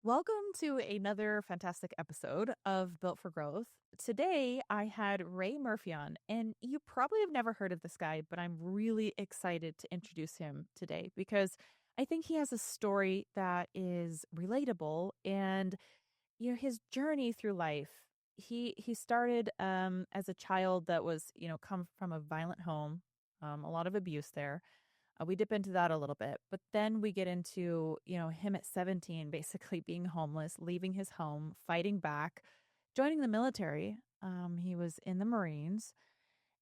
Welcome to another fantastic episode of Built for Growth. Today, I had Ray Murphy on, and you probably have never heard of this guy, but I'm really excited to introduce him today because I think he has a story that is relatable and his journey through life. He started as a child that was, come from a violent home, a lot of abuse there. We dip into that a little bit, but then we get into, him at 17, basically being homeless, leaving his home, fighting back, joining the military. He was in the Marines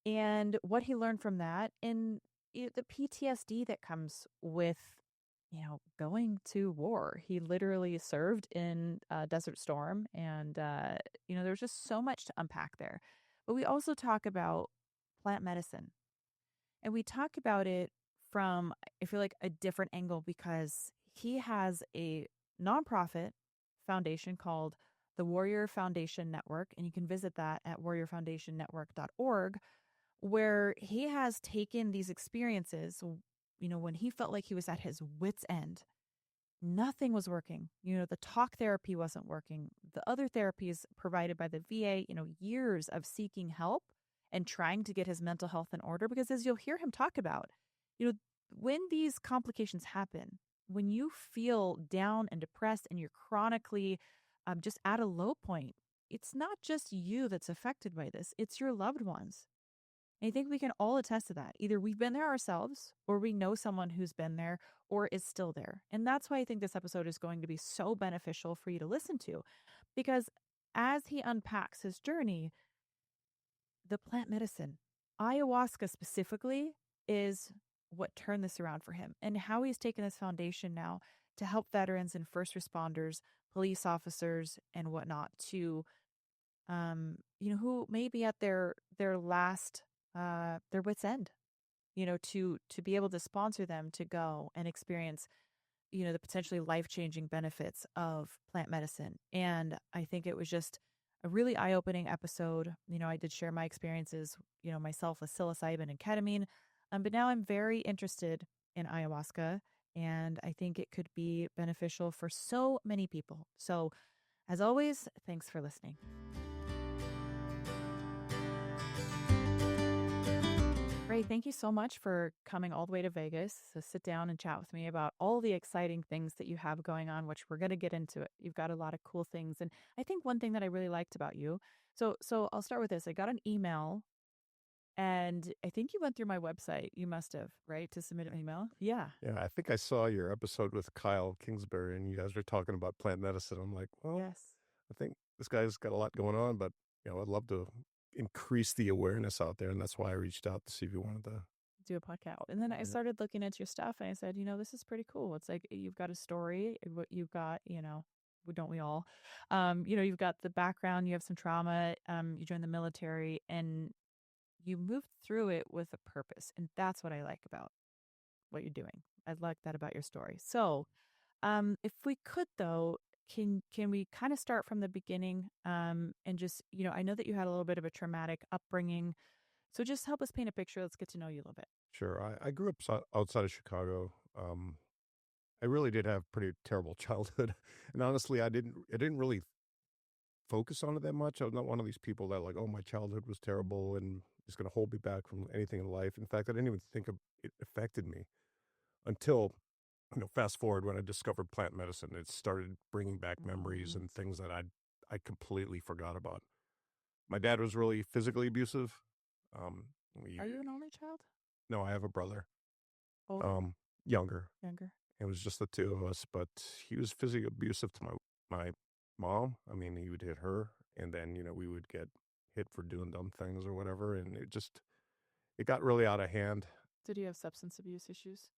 and what he learned from that and the PTSD that comes with, going to war. He literally served in Desert Storm and, there's just so much to unpack there. But we also talk about plant medicine and we talk about it from, I feel like, a different angle because he has a nonprofit foundation called the Warrior Foundation Network. And you can visit that at warriorfoundationnetwork.org, where he has taken these experiences, when he felt like he was at his wits' end. Nothing was working. The talk therapy wasn't working. The other therapies provided by the VA, years of seeking help and trying to get his mental health in order. Because as you'll hear him talk about, you know, when these complications happen, when you feel down and depressed and you're chronically just at a low point, it's not just you that's affected by this, it's your loved ones. I think we can all attest to that. Either we've been there ourselves or we know someone who's been there or is still there. And that's why I think this episode is going to be so beneficial for you to listen to. Because as he unpacks his journey, the plant medicine, ayahuasca specifically, is what turned this around for him and how he's taken this foundation now to help veterans and first responders, police officers, and whatnot to, who may be at their last their wits end, to be able to sponsor them to go and experience, the potentially life-changing benefits of plant medicine. And I think it was just a really eye-opening episode. I did share my experiences, myself with psilocybin and ketamine. But now I'm very interested in ayahuasca, and I think it could be beneficial for so many people. So, as always, thanks for listening. Ray, thank you so much for coming all the way to Vegas to sit down and chat with me about all the exciting things that you have going on, which we're going to get into it. You've got a lot of cool things. And I think one thing that I really liked about you, so I'll start with this. I got an email and I think you went through my website. You must have, right? To submit an email. Yeah. Yeah, I think I saw your episode with Kyle Kingsbury and you guys were talking about plant medicine. I'm like, well, Yes. I think this guy's got a lot going on, but I'd love to increase the awareness out there. And that's why I reached out to see if you wanted to do a podcast. And then I started looking into your stuff and I said, this is pretty cool. It's like you've got a story, what you've got, don't we all? You've got the background, you have some trauma, you joined the military and you moved through it with a purpose. And that's what I like about what you're doing. I like that about your story. So if we could though, can we kind of start from the beginning and just, I know that you had a little bit of a traumatic upbringing. So just help us paint a picture. Let's get to know you a little bit. Sure. I grew up outside of Chicago. I really did have a pretty terrible childhood. And honestly, I didn't really focus on it that much. I was not one of these people that like, oh, my childhood was terrible and it's going to hold me back from anything in life. In fact, I didn't even think it affected me until, fast forward when I discovered plant medicine. It started bringing back memories and things that I completely forgot about. My dad was really physically abusive. Are you an only child? No, I have a brother. Older? Younger. Younger. It was just the two of us, but he was physically abusive to my mom. I mean, he would hit her, and then we would get hit for doing dumb things or whatever, and it got really out of hand. Did you have substance abuse issues?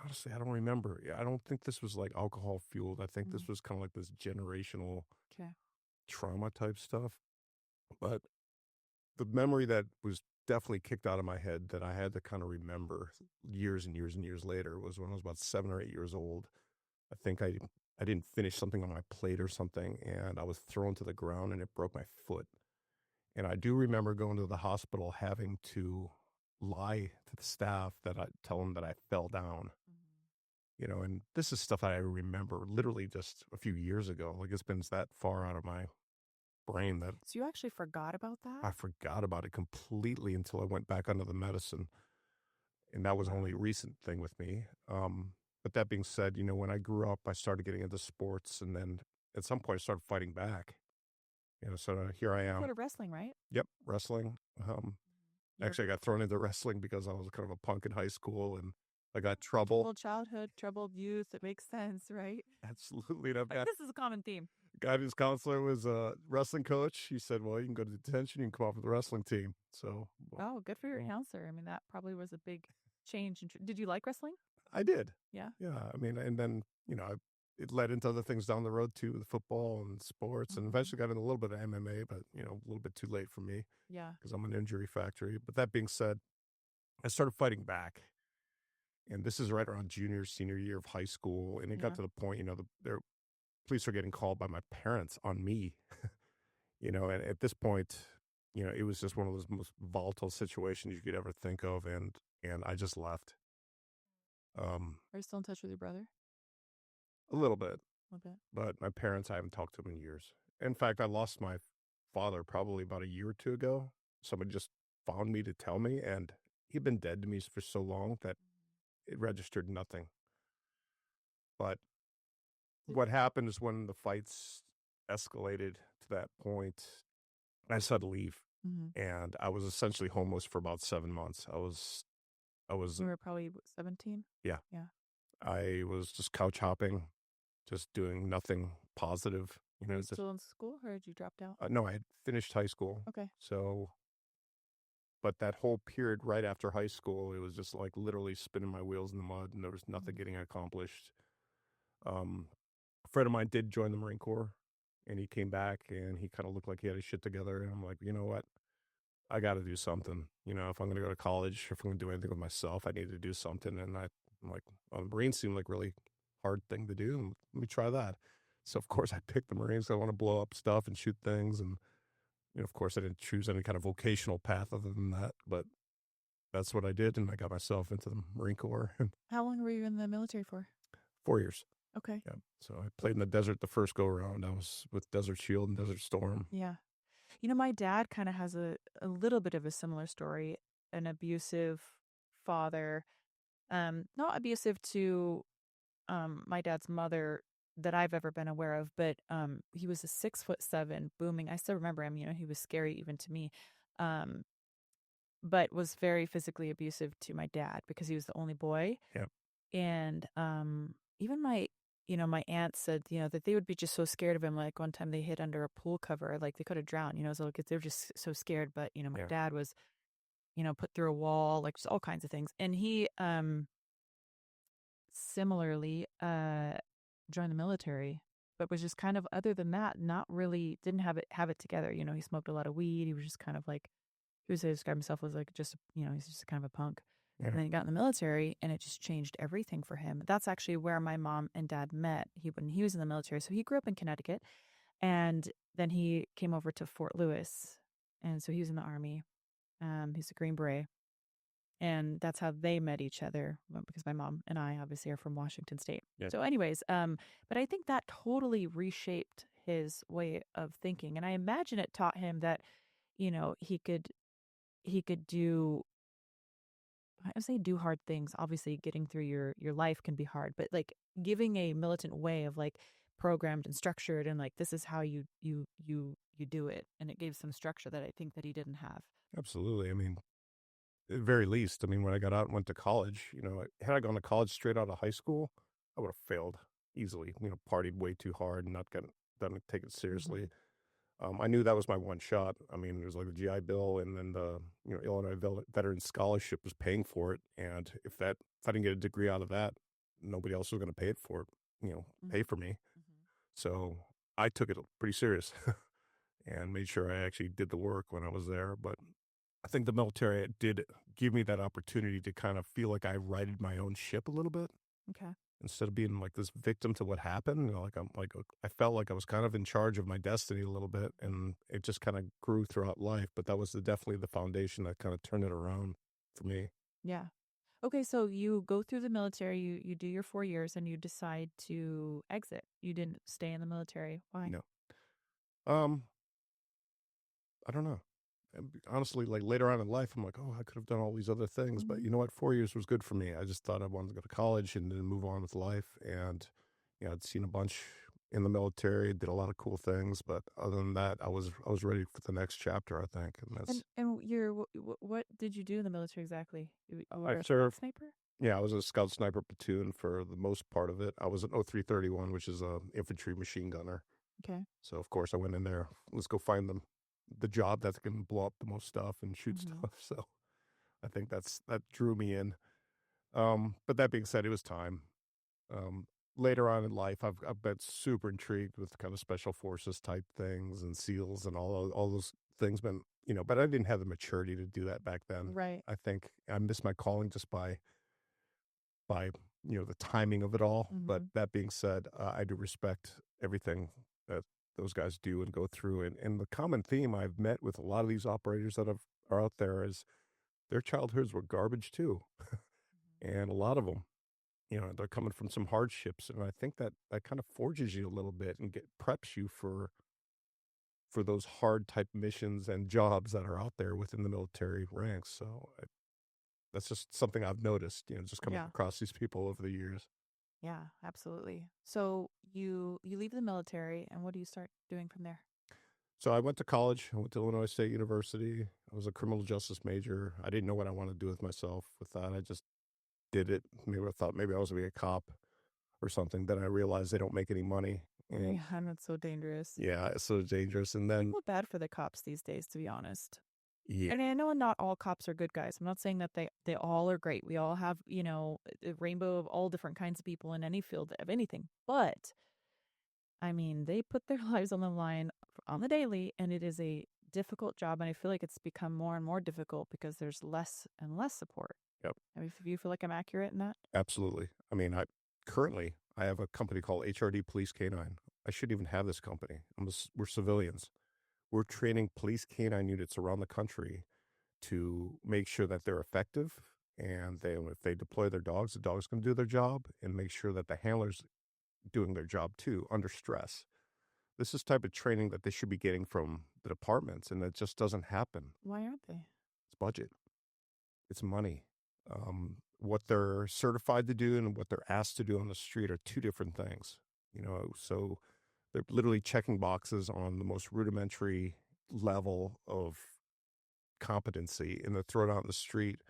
Honestly, I don't remember. I don't think this was like alcohol fueled. I think this was kind of like this generational trauma type stuff. But the memory that was definitely kicked out of my head that I had to kind of remember years and years and years later was when I was about 7 or 8 years old. I think I didn't finish something on my plate or something, and I was thrown to the ground and it broke my foot. And I do remember going to the hospital having to lie to the staff that I tell them that I fell down. and this is stuff I remember literally just a few years ago. Like, it's been that far out of my brain that So you actually forgot about I that? forgot about it completely until I went back onto the medicine. And that was only a Wow. recent thing with me. But that being said, when I grew up, I started getting into sports, and then at some point I started fighting back. So here I You go am. to wrestling, right? Yep, wrestling. You're Actually, I got thrown into wrestling because I was kind of a punk in high school, and I got trouble. troubled childhood, troubled youth. It makes sense, right? Absolutely, and I've got This is a common theme. guidance counselor was a wrestling coach. He said, "Well, you can go to detention. You can come off with the wrestling team." So, Oh, good for your well, counselor. I mean, that probably was a big change. Did you like wrestling? I did. Yeah. Yeah, I mean, and then it led into other things down the road too, with football and sports, and Hmm. eventually got into a little bit of MMA, but a little bit too late for me Yeah. because I'm an injury factory. But that being said, I started fighting back, and this is right around junior, senior year of high school, and it got Yeah. to the point, the police are getting called by my parents on me, and at this point, it was just one of those most volatile situations you could ever think of, and I just left. Are you still in touch with your brother? A little bit. A little bit. But my parents, I haven't talked to them in years. In fact, I lost my father probably about a year or two ago. Somebody just found me to tell me, and he'd been dead to me for so long that it registered nothing. But what happened is when the fights escalated to that point, I just had to leave. Mm-hmm. And I was essentially homeless for about 7 months. I was, You were probably 17? yeah, Yeah. I was just couch hopping, just doing nothing positive. Were you Just, still in school or had you dropped out? no, I had finished high school. Okay. So but that whole period right after high school, it was just like literally spinning my wheels in the mud, and there was nothing Hmm. getting accomplished. Um, a friend of mine did join the Marine Corps, and he came back and he kind of looked like he had his shit together. And I'm like, you know what? I got to do something. If I'm going to go to college, if I'm going to do anything with myself, I need to do something. And I'm like, well, the Marines seemed like a really hard thing to do. And let me try that. So, of course, I picked the Marines. I want to blow up stuff and shoot things. And, of course, I didn't choose any kind of vocational path other than that. But that's what I did, and I got myself into the Marine Corps in How long were you in the military for? 4 years. Okay. Yeah. So I played in the desert the first go around. I was with Desert Shield and Desert Storm. Yeah. My dad kind of has a little bit of a similar story, an abusive father. Not abusive to my dad's mother that I've ever been aware of, but he was a 6'7" booming. I still remember him, he was scary even to me. Um, but was very physically abusive to my dad because he was the only boy. Yeah. And even my aunt said, that they would be just so scared of him. Like one time they hid under a pool cover, like they could have drowned, so like, they were just so scared. But, my Yeah. dad was, put through a wall, like just all kinds of things. And he, similarly, joined the military, but was just kind of, other than that, not really, didn't have it together. He smoked a lot of weed. He was just kind of like, he was to describe himself as like just, he's just kind of a punk. Yeah. And then he got in the military and it just changed everything for him. That's actually where my mom and dad met. When he was in the military. So he grew up in Connecticut and then he came over to Fort Lewis. And so he was in the Army. He's a Green Beret. And that's how they met each other, because my mom and I obviously are from Washington State. Yeah. So anyways, but I think that totally reshaped his way of thinking. And I imagine it taught him that, he could do, I would say, do hard things. Obviously getting through your life can be hard, but like giving a militant way of like programmed and structured, and like, this is how you do it. And it gave some structure that I think that he didn't have. Absolutely. I mean, at the very least, I mean, when I got out and went to college, had I gone to college straight out of high school, I would have failed easily, partied way too hard and not done take it Mm-hmm. seriously. I knew that was my one shot. I mean, it was like the GI Bill, and then the Illinois Veteran Scholarship was paying for it. And if I didn't get a degree out of that, nobody else was going to pay it for it. Mm-hmm. Pay for me. So I took it pretty serious and made sure I actually did the work when I was there. But I think the military did give me that opportunity to kind of feel like I righted my own ship a little bit Okay. instead of being like this victim to what happened. I felt like I was kind of in charge of my destiny a little bit, and it just kind of grew throughout life. But that was definitely the foundation that kind of turned it around for me. Yeah. Okay, so you go through the military, you do your 4 years, and you decide to exit. You didn't stay in the military. Why? No. Um, I don't know. Honestly, like later on in life, I'm like, oh, I could have done all these other things, but Hmm. you know what? 4 years was good for me. I just thought I wanted to go to college and then move on with life. And I'd seen a bunch in the military, did a lot of cool things, but other than that, I was ready for the next chapter. I think, and that's And what did you do in the military exactly? You I were a scout served. sniper? Yeah, I was a scout sniper platoon for the most part of it. I was an 0331, which is a infantry machine gunner. Okay. So of course I went in there. Let's go find them the job that can blow up the most stuff and shoot Hmm. stuff. So I think that drew me in. But that being said, it was time. Um, Later on in life, I've been super intrigued with kind of special forces type things and SEALs and all those things. Been but I didn't have the maturity to do that back then. Right. I think I missed my calling just by the timing of it all. But Hmm. that being said, I do respect everything that those guys do and go through. And the common theme I've met with a lot of these operators that are out there is their childhoods were garbage too, and a lot of them, they're coming from some hardships, and I think that kind of forges you a little bit and preps you for those hard type missions and jobs that are out there within the military ranks. So that's just something I've noticed, just coming Yeah. across these people over the years. Yeah, absolutely. So you leave the military, and what do you start doing from there? So I went to college. I went to Illinois State University. I was a criminal justice major. I didn't know what I wanted to do with myself with that. I just did it. Maybe I thought maybe I was going to be a cop or something. Then I realized they don't make any money. And Yeah, and it's so dangerous. yeah, it's so dangerous. And I then, feel bad for the cops these days, to be honest. yeah, And I know not all cops are good guys. I'm not saying that they all are great. We all have, a rainbow of all different kinds of people in any field of anything. But I mean, they put their lives on the line on the daily, and it is a difficult job. And I feel like it's become more and more difficult because there's less and less support. yep, I mean, if you feel like I'm accurate in that? absolutely. I mean, I have a company called HRD Police Canine. I shouldn't even have this company. We're civilians. We're training police canine units around the country to make sure that they're effective, and if they deploy their dogs, the dog's going to do their job, and make sure that the handler's doing their job too under stress. This is type of training that they should be getting from the departments, and it just doesn't happen. Why aren't they? It's budget, it's money. What they're certified to do and what they're asked to do on the street are two different things. So they're literally checking boxes on the most rudimentary level of competency, and they're thrown out in the street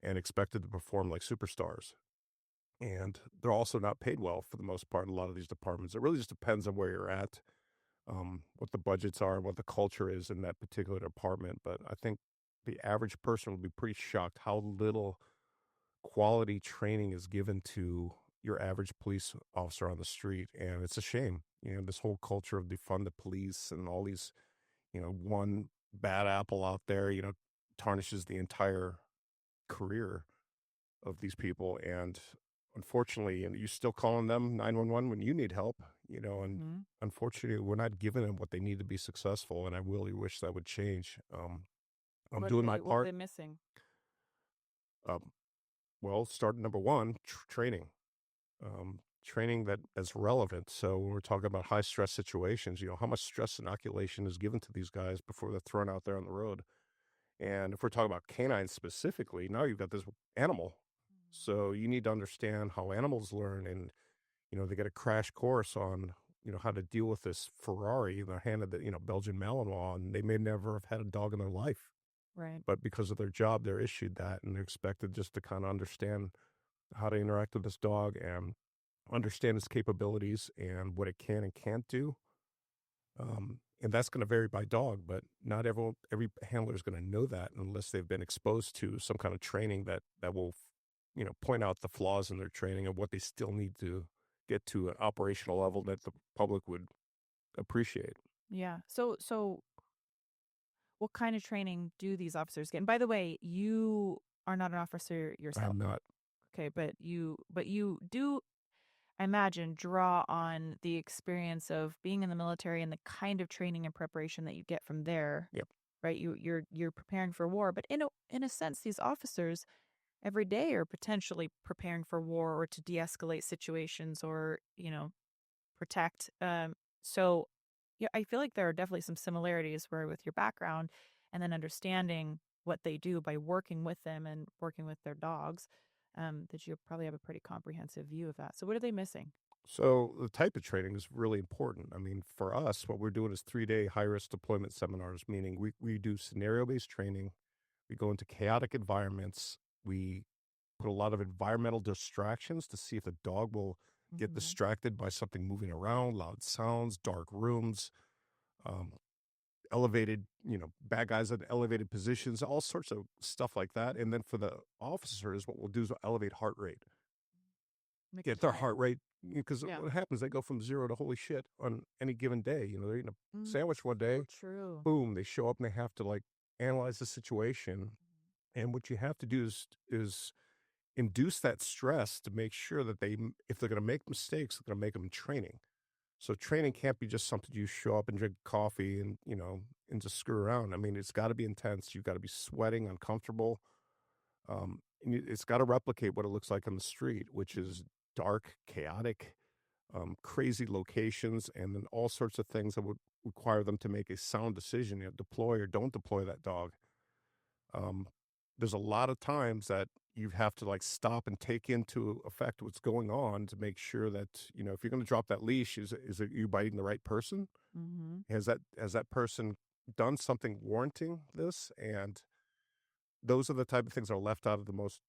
and expected to perform like superstars. And they're also not paid well for the most part in a lot of these departments. It really just depends on where you're at, what the budgets are, and what the culture is in that particular department. But I think the average person will be pretty shocked how little quality training is given to your average police officer on the street. And it's a shame, this whole culture of defund the police and all these, one bad apple out there, tarnishes the entire career of these people. And unfortunately, and you still calling them 911 when you need help, and Hmm. unfortunately, we're not giving them what they need to be successful. And I really wish that would change. I'm What are doing my they what are part. they missing? Um, well, start number one, training, training that's relevant. So when we're talking about high stress situations, how much stress inoculation is given to these guys before they're thrown out there on the road. And if we're talking about canines specifically, now you've got this animal. So you need to understand how animals learn, and they get a crash course on how to deal with this Ferrari. They're handed the Belgian Malinois, and they may never have had a dog in their life, Right. but because of their job, they're issued that, and they're expected just to kind of understand how to interact with this dog and understand its capabilities and what it can and can't do. And that's going to vary by dog, but not every handler is going to know that unless they've been exposed to some kind of training that will, point out the flaws in their training and what they still need to get to an operational level that the public would appreciate. Yeah. So what kind of training do these officers get? And by the way, you are not an officer yourself. I'm not. Okay, but you do, I imagine, draw on the experience of being in the military and the kind of training and preparation that you get from there, Yep. right? You're preparing for war, but in a sense, these officers, every day are potentially preparing for war or to de-escalate situations or, protect. So yeah, I feel like there are definitely some similarities where with your background and then understanding what they do by working with them and working with their dogs, that you probably have a pretty comprehensive view of that. So what are they missing? So the type of training is really important. I mean, for us, what we're doing is 3-day high-risk deployment seminars, meaning we do scenario-based training. We go into chaotic environments. We put a lot of environmental distractions to see if the dog will get Mm-hmm. distracted by something moving around, loud sounds, dark rooms, um, elevated, bad guys in elevated positions, all sorts of stuff like that. And then for the officers, what we'll do is we'll elevate heart rate, Make them get their sweat. heart rate, because Yeah. what happens, they go from 0 to holy shit on any given day. They're eating a Mm, sandwich one so day, true. boom, they show up and they have to like analyze the situation. And what you have to do is induce that stress to make sure that if they're going to make mistakes, they're going to make them in training. So training can't be just something you show up and drink coffee and just screw around. I mean, it's got to be intense. You've got to be sweating, uncomfortable. And it's got to replicate what it looks like on the street, which is dark, chaotic, crazy locations, and then all sorts of things that would require them to make a sound decision, deploy or don't deploy that dog. Um, there's a lot of times that you have to like stop and take into effect what's going on to make sure that, if you're going to drop that leash, is it you biting the right person? Mm-hmm. Has that person done something warranting this? And those are the type of things that are left out of the most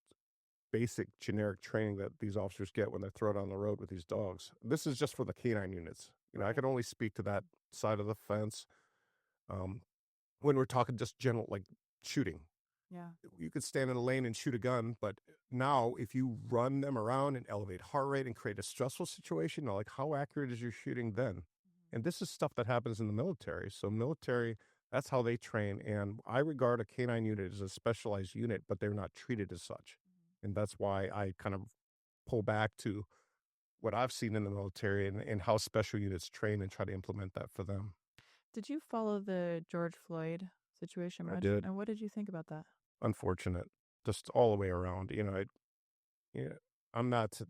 basic generic training that these officers get when they're thrown on the road with these dogs. This is just for the canine units. I Right. can only speak to that side of the fence. Um, when we're talking just general, like shooting, Yeah. you could stand in a lane and shoot a gun, but now if you run them around and elevate heart rate and create a stressful situation, like how accurate is your shooting then? And this is stuff that happens in the military. So military, that's how they train. And I regard a canine unit as a specialized unit, but they're not treated as such. And that's why I kind of pull back to what I've seen in the military and how special units train and try to implement that for them. Did you follow the George Floyd situation I much? did. And what did you think about that? Unfortunate, just all the way around. Yeah, I'm not.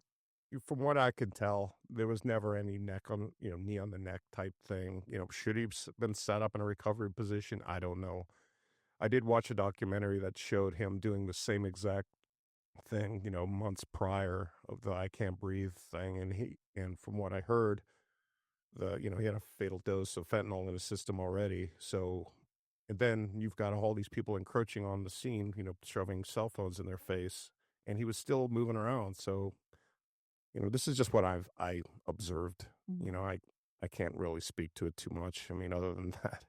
From what I can tell, there was never any knee on the neck type thing. Should he have been set up in a recovery position? I don't know. I did watch a documentary that showed him doing the same exact thing, months prior of the "I can't breathe" thing, and from what I heard, he had a fatal dose of fentanyl in his system already. So, and then you've got all these people encroaching on the scene, shoving cell phones in their face, and he was still moving around. So, this is just what I observed. You know, Mhm. I I can't really speak to it too much. I mean, other than that.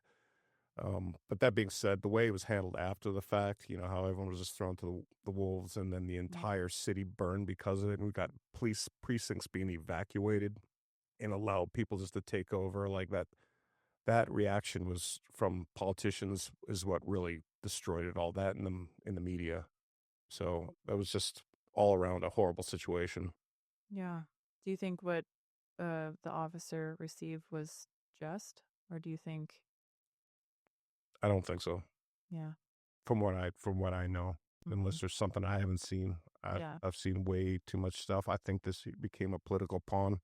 But that being said, the way it was handled after the fact, how everyone was just thrown to the wolves, and then the Yeah. entire city burned because of it, and we got police precincts being evacuated and allowed people just to take over like that. That reaction was from politicians is what really destroyed it all. That in the media. So that was just all around a horrible situation. Yeah. Do you think what the officer received was just, or do you think, I don't think so. yeah, From what I know, hmm unless there's something I haven't seen. I've yeah, I've seen way too much stuff. I think this became a political pawn,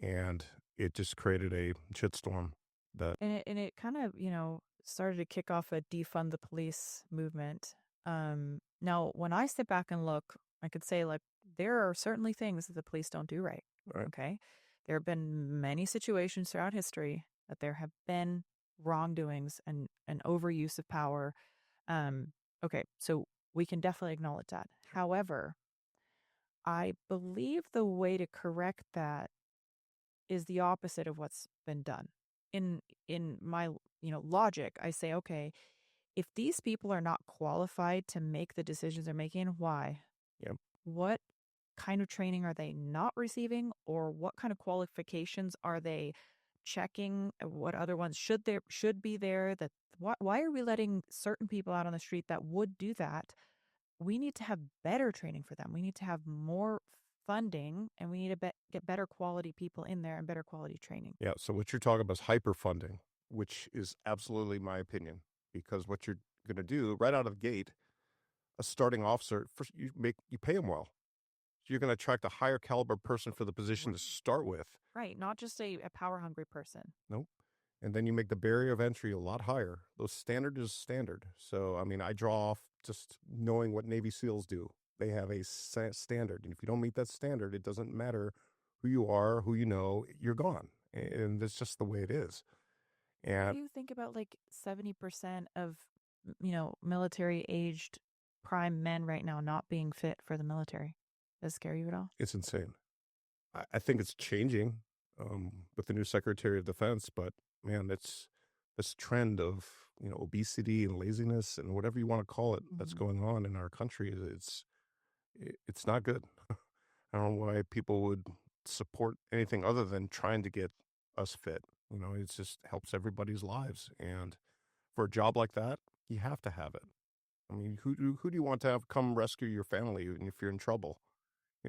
and it just created a shitstorm. That and it kind of started to kick off a defund the police movement. Now when I sit back and look, I could say like there are certainly things that the police don't do right. right? Okay, there have been many situations throughout history that there have been wrongdoings and overuse of power. Um, okay, so we can definitely acknowledge that. However, I believe the way to correct that is the opposite of what's been done. In in my logic, I say, okay, if these people are not qualified to make the decisions they're making, why? Yeah, What kind of training are they not receiving, or what kind of qualifications are they checking? What other ones should be there? That why are we letting certain people out on the street that would do that? We need to have better training for them. We need to have more funding, and we need to get better quality people in there and better quality training. yeah. So what you're talking about is hyperfunding, which is absolutely my opinion, because what you're going to do right out of the gate. a starting officer, first you pay them well. So you're going to attract a higher caliber person for the position to start with. Right. Not just a power hungry person. Nope. And then you make the barrier of entry a lot higher. Those standard is standard. So, I mean, I draw off just knowing what Navy SEALs do. They have a standard. And if you don't meet that standard, it doesn't matter who you are, who you know, you're gone. And that's just the way it is. What And do you think about like 70% of, military aged prime men right now not being fit for the military? Does that scare you at all? it's insane. I think it's changing with the new Secretary of Defense, but man, it's this trend of obesity and laziness and whatever you want to call it that's Mhm. going on in our country. It's not good. I don't know why people would support anything other than trying to get us fit. It just helps everybody's lives, and for a job like that, you have to have it. I mean, who do you want to have come rescue your family if you're in trouble?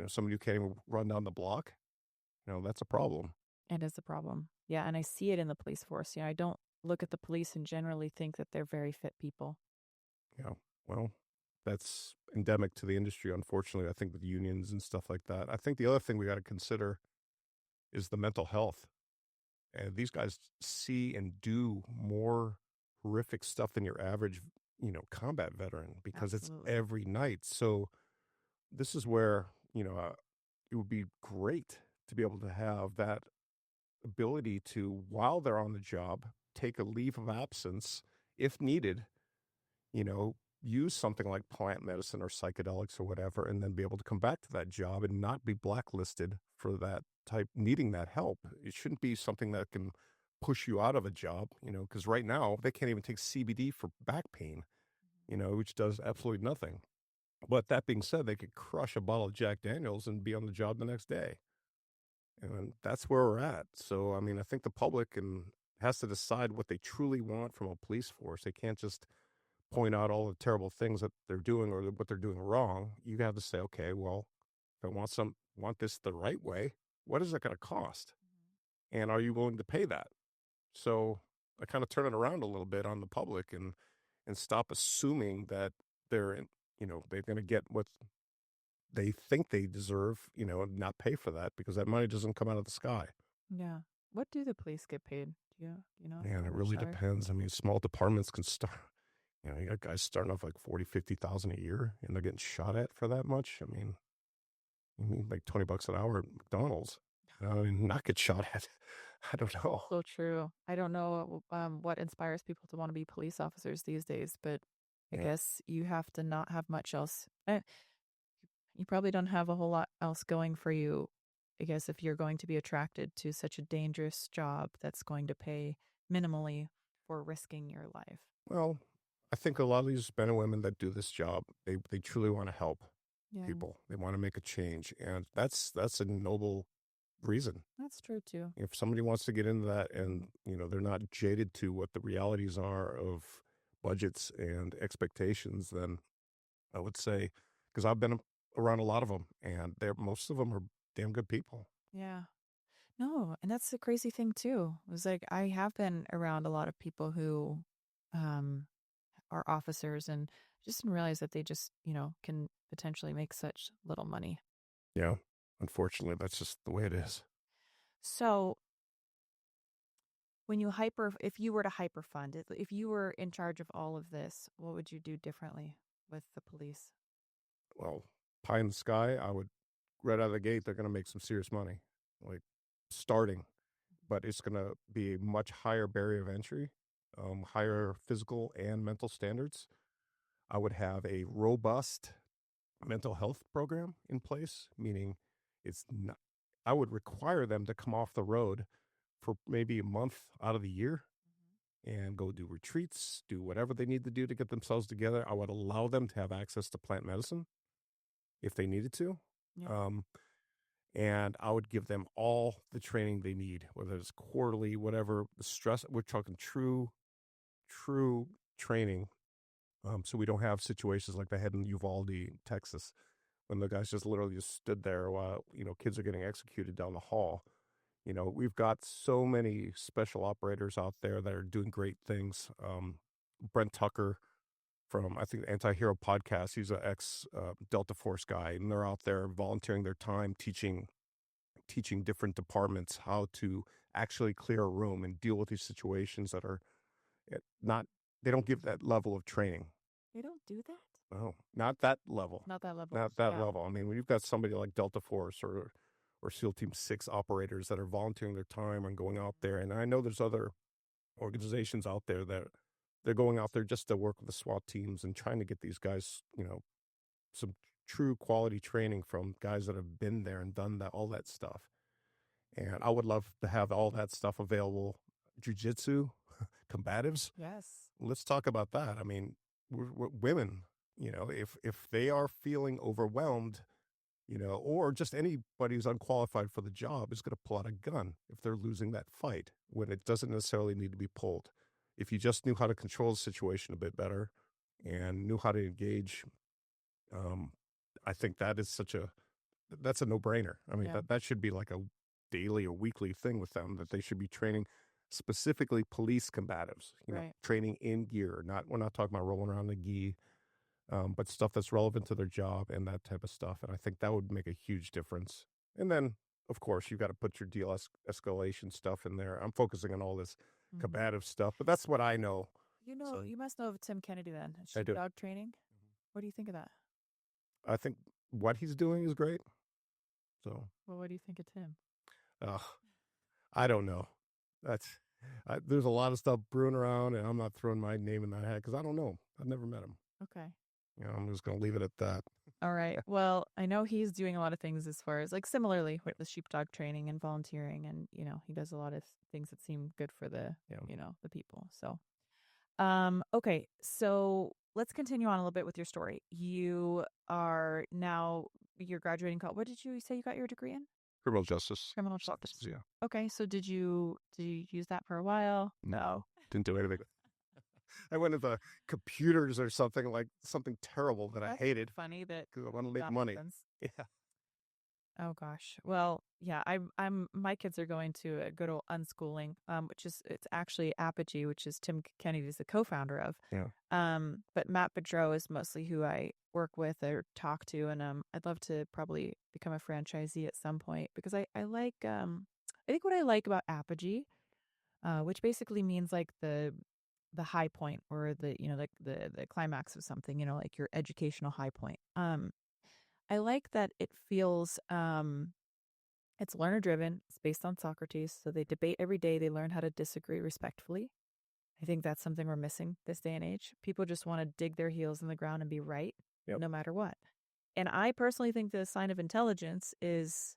Somebody who can't even run down the block. That's a problem. It is a problem. Yeah. And I see it in the police force. I don't look at the police and generally think that they're very fit people. Yeah. Well, that's endemic to the industry, unfortunately. I think with unions and stuff like that. I think the other thing we got to consider is the mental health. And these guys see and do more horrific stuff than your average, combat veteran because it's Absolutely. every night. So this is where, it would be great to be able to have that ability to, while they're on the job, take a leave of absence if needed, you know, use something like plant medicine or psychedelics or whatever, and then be able to come back to that job and not be blacklisted for that type, needing that help. It shouldn't be something that can push you out of a job, because right now they can't even take CBD for back pain, which does absolutely nothing. But that being said, they could crush a bottle of Jack Daniels and be on the job the next day. And that's where we're at. So, I mean, I think the public has to decide what they truly want from a police force. They can't just point out all the terrible things that they're doing or what they're doing wrong. You have to say, okay, well, if I want this the right way, what is it going to cost? And are you willing to pay that? So I kind of turn it around a little bit on the public and stop assuming that they're in, they're going to get what they think they deserve, and not pay for that because that money doesn't come out of the sky. Yeah. What do the police get paid? Do you know Man, how it much really are? depends. I mean, small departments can start, you got guys starting off like 40, 50,000 a year and they're getting shot at for that much. I mean, you mean like $20 an hour at McDonald's. I mean, not get shot at. I don't know. So true. I don't know what inspires people to want to be police officers these days, but I Yeah. guess you have to not have much else. You probably don't have a whole lot else going for you, I guess, if you're going to be attracted to such a dangerous job that's going to pay minimally for risking your life. Well, I think a lot of these men and women that do this job, they truly want to help Yeah, people. They want to make a change, and that's a noble reason. that's true too. If somebody wants to get into that and, they're not jaded to what the realities are of budgets and expectations, then I would say, because I've been around a lot of them, and most of them are damn good people. Yeah. No, and that's the crazy thing too. It was like I have been around a lot of people who um are officers and just didn't realize that they just, can potentially make such little money. Yeah, unfortunately, that's just the way it is. So when if you were to hyper fund it, if you were in charge of all of this, what would you do differently with the police? Well, pie in the sky, I would right out of the gate, they're going to make some serious money, like starting, but it's going to be a much higher barrier of entry, higher physical and mental standards. I would have a robust mental health program in place, meaning it's not, I would require them to come off the road for maybe a month out of the year and go do retreats, do whatever they need to do to get themselves together. I would allow them to have access to plant medicine if they needed to. Yeah. Um, and I would give them all the training they need, whether it's quarterly, whatever. The stress, we're talking true training. So we don't have situations like they had in Uvalde, Texas, when the guys just literally just stood there while kids are getting executed down the hall. We've got so many special operators out there that are doing great things. Brent Tucker, from, I think, the Anti-Hero podcast. He's an ex Delta Force guy, and they're out there volunteering their time teaching different departments how to actually clear a room and deal with these situations that are not, they don't give that level of training. They don't do that? Oh, not that level. Not that level. Not that Yeah. level. I mean, when you've got somebody like Delta Force or SEAL Team 6 operators that are volunteering their time and going out there, and I know there's other organizations out there that they're going out there just to work with the SWAT teams and trying to get these guys, some true quality training from guys that have been there and done that, all that stuff. And I would love to have all that stuff available. Jiu-jitsu, combatives. Yes. Let's talk about that. I mean, we're women, if they are feeling overwhelmed, or just anybody who's unqualified for the job is going to pull out a gun if they're losing that fight when it doesn't necessarily need to be pulled. If you just knew how to control the situation a bit better and knew how to engage, I think that's a no-brainer. I mean, that should be like a daily or weekly thing with them, that they should be training specifically police combatives, training in gear. We're not talking about rolling around the gi, but stuff that's relevant to their job and that type of stuff. And I think that would make a huge difference. And then, of course, you've got to put your de-escalation stuff in there. I'm focusing on all this combative stuff, but that's what I know. You must know of Tim Kennedy then. I do. Dog training. What do you think of that? I think what he's doing is great. So, well, what do you think of Tim? I don't know. There's a lot of stuff brewing around, and I'm not throwing my name in that hat because I don't know. I've never met him. Okay. I'm just going to leave it at that. All right. Well, I know he's doing a lot of things as far as like similarly with the sheepdog training and volunteering, and he does a lot of things that seem good for the the people. So, okay. So let's continue on a little bit with your story. You're graduating college. What did you say you got your degree in? Criminal justice. Criminal justice. Yeah. Okay. So did you use that for a while? No, didn't do anything. I went into computers or something terrible that I hated. Funny that because I want to make money. Happens. Yeah. Oh gosh. Well, yeah. My kids are going to a good old unschooling, it's actually Apogee, which is Tim Kennedy's the co-founder of. Yeah. But Matt Bedreau is mostly who I work with or talk to, and I'd love to probably become a franchisee at some point because I like I think what I like about Apogee, which basically means like the high point or the the climax of something, like your educational high point. I like that it feels it's learner driven. It's based on Socrates, so they debate every day. They learn how to disagree respectfully. I think that's something we're missing this day and age. People just want to dig their heels in the ground and be right, no matter what. And I personally think the sign of intelligence is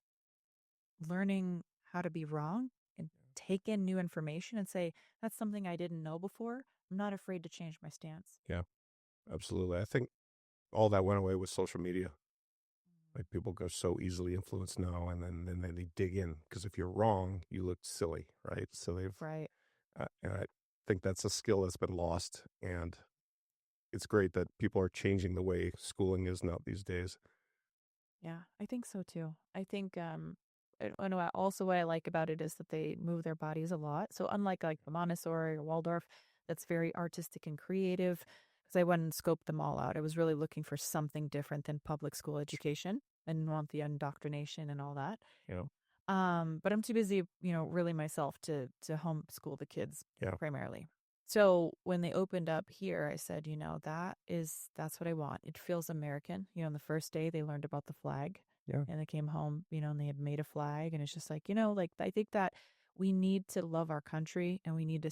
learning how to be wrong and take in new information and say, that's something I didn't know before. I'm not afraid to change my stance. Yeah, absolutely. I think all that went away with social media. Like people go so easily influenced now, and then they dig in because if you're wrong, you look silly, right? So right. And I think that's a skill that's been lost, and it's great that people are changing the way schooling is now these days. Yeah, I think so too. I think also what I like about it is that they move their bodies a lot. So unlike like the Montessori or Waldorf, that's very artistic and creative. Because I went and scoped them all out. I was really looking for something different than public school education and want the indoctrination and all that. But I'm too busy, really myself to homeschool the kids primarily. So when they opened up here, I said, that's what I want. It feels American. On the first day they learned about the flag. Yeah. And they came home, and they had made a flag. And it's just like, I think that we need to love our country and we need to,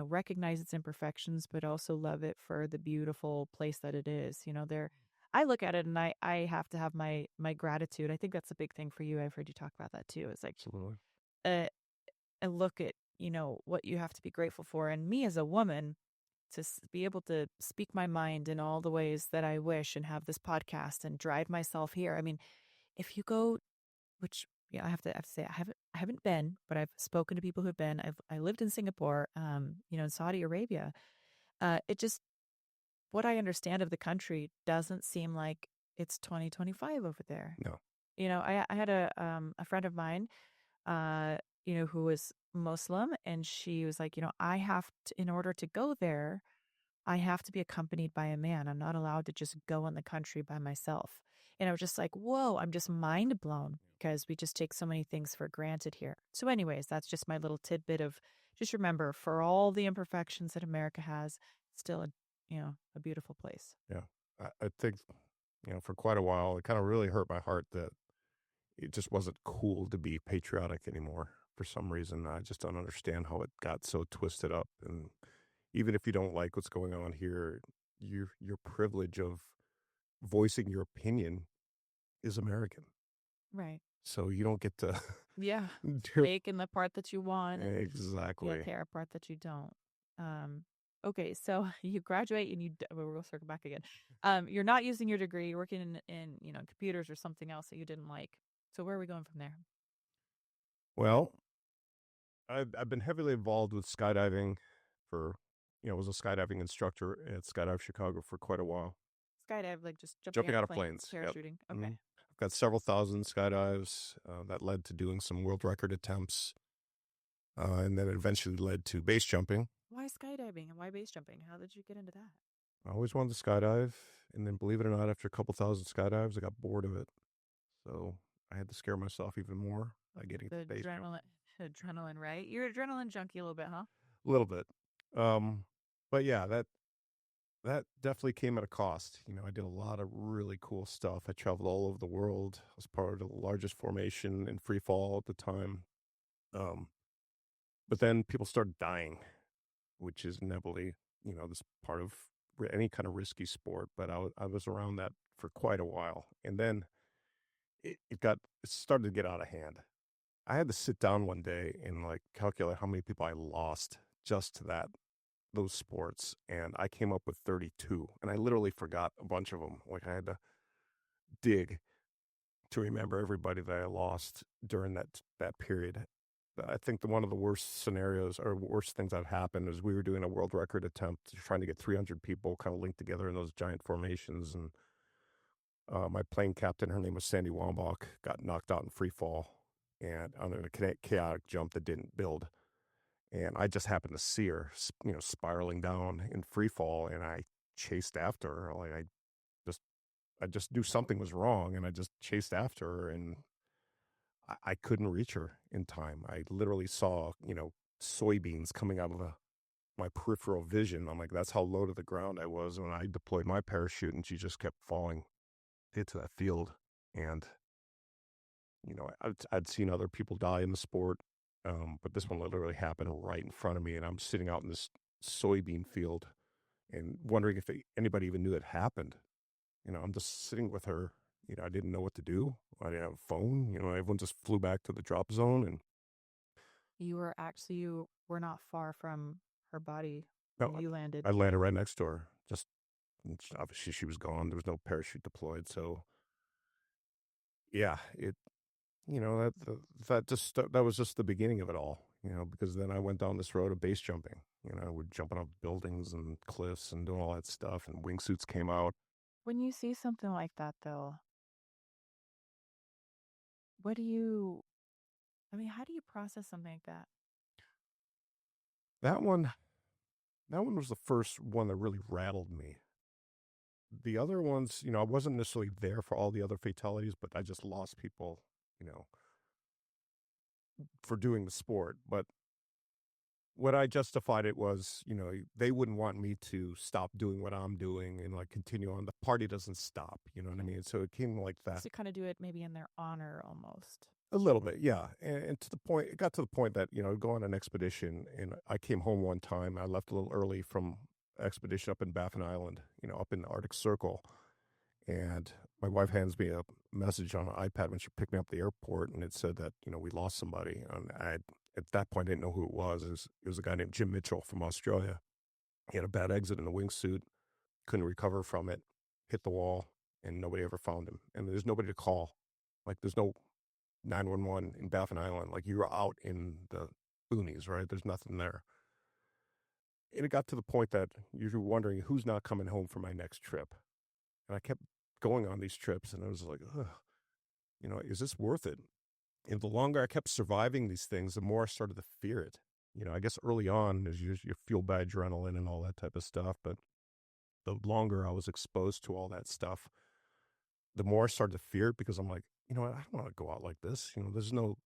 recognize its imperfections, but also love it for the beautiful place that it is. I look at it and I have to have my gratitude. I think that's a big thing for you. I've heard you talk about that too. It's like, absolutely. I look at, what you have to be grateful for. And me as a woman, to be able to speak my mind in all the ways that I wish and have this podcast and drive myself here. I mean, if you go, which I have to say, I haven't been, but I've spoken to people who've been. I lived in Singapore, in Saudi Arabia. It just, what I understand of the country doesn't seem like it's 2025 over there. No. I had a friend of mine, who was Muslim, and she was like, I have to, in order to go there, I have to be accompanied by a man. I'm not allowed to just go in the country by myself. And I was just like, whoa, I'm just mind blown because we just take so many things for granted here. So, anyways, that's just my little tidbit of just remember for all the imperfections that America has, still a beautiful place. Yeah. I think, for quite a while, it kind of really hurt my heart that it just wasn't cool to be patriotic anymore for some reason. I just don't understand how it got so twisted up. And even if you don't like what's going on here, your privilege of voicing your opinion is American. Right. So you don't get to Yeah. do Take in the part that you want and yeah, exactly. tear apart that you don't. Okay, so you graduate and we'll circle back again. You're not using your degree, you're working in computers or something else that you didn't like. So where are we going from there? Well, I've been heavily involved with skydiving for, was a skydiving instructor at Skydive Chicago for quite a while. Skydive, like just jumping Jumping out out of of planes, planes. Yep. parachuting. Okay. Mhm. I've got several thousand skydives that led to doing some world record attempts, and then it eventually led to base jumping. Why skydiving and why base jumping? How did you get into that? I always wanted to skydive, and then believe it or not, after a couple thousand skydives, I got bored of it. So I had to scare myself even more by getting The to base jump. adrenaline, right? You're adrenaline junkie a little bit, huh? A little bit. Um, but yeah, that definitely came at a cost. I did a lot of really cool stuff. I traveled all over the world. I was part of the largest formation in free fall at the time. Um, but then people started dying, which is inevitably, this part of any kind of risky sport. But I was around that for quite a while. And then it started to get out of hand. I had to sit down one day and like calculate how many people I lost just to those sports, and I came up with 32, and I literally forgot a bunch of them. Like I had to dig to remember everybody that I lost during that period. I think one of the worst scenarios or worst things that happened is we were doing a world record attempt, trying to get 300 people kind of linked together in those giant formations, and my plane captain, her name was Sandy Wambach, got knocked out in free fall and on a chaotic jump that didn't build. And I just happened to see her, spiraling down in free fall, and I chased after her. Like just, I just knew something was wrong, and I just chased after her, and I couldn't reach her in time. I literally saw, soybeans coming out of my peripheral vision. I'm like, that's how low to the ground I was when I deployed my parachute, and she just kept falling into that field. And I'd seen other people die in the sport, but this one literally happened right in front of me, and I'm sitting out in this soybean field and wondering if anybody even knew it happened. I'm just sitting with her. I didn't know what to do. I didn't have a phone. Everyone just flew back to the drop zone, and You were not far from her body no, when you landed. I landed right next to her. Just obviously she was gone. There was no parachute deployed, so yeah, that was just the beginning of it all, because then I went down this road of base jumping. We're jumping off buildings and cliffs and doing all that stuff, and wingsuits came out. When you see something like that, though, what do you, I mean, how do you process something like that? That one, that one was the first one that really rattled me. The other ones, I wasn't necessarily there for all the other fatalities, but I just lost people, you know, for doing the sport. But what I justified it was, they wouldn't want me to stop doing what I'm doing and like continue on. The party doesn't stop, you know what I mean? So it came like that. To kind of do it maybe in their honor almost. A little bit, yeah. And to the point, it got to the point that, go on an expedition, and I came home one time. I left a little early from expedition up in Baffin Island, up in the Arctic Circle. And my wife hands me a message on an iPad when she picked me up at the airport, and it said that, we lost somebody. And at that point, I didn't know who it was. It was a guy named Jim Mitchell from Australia. He had a bad exit in the wingsuit, couldn't recover from it, hit the wall, and nobody ever found him. And there's nobody to call. Like, there's no 911 in Baffin Island. Like, you're out in the boonies, right? There's nothing there. And it got to the point that you're wondering who's not coming home for my next trip. And I kept going on these trips, and I was like, ugh, is this worth it? And the longer I kept surviving these things, the more I started to fear it. I guess early on, as you're fueled by adrenaline and all that type of stuff. But the longer I was exposed to all that stuff, the more I started to fear it because I'm like, you know what, I don't want to go out like this. You know, there's no,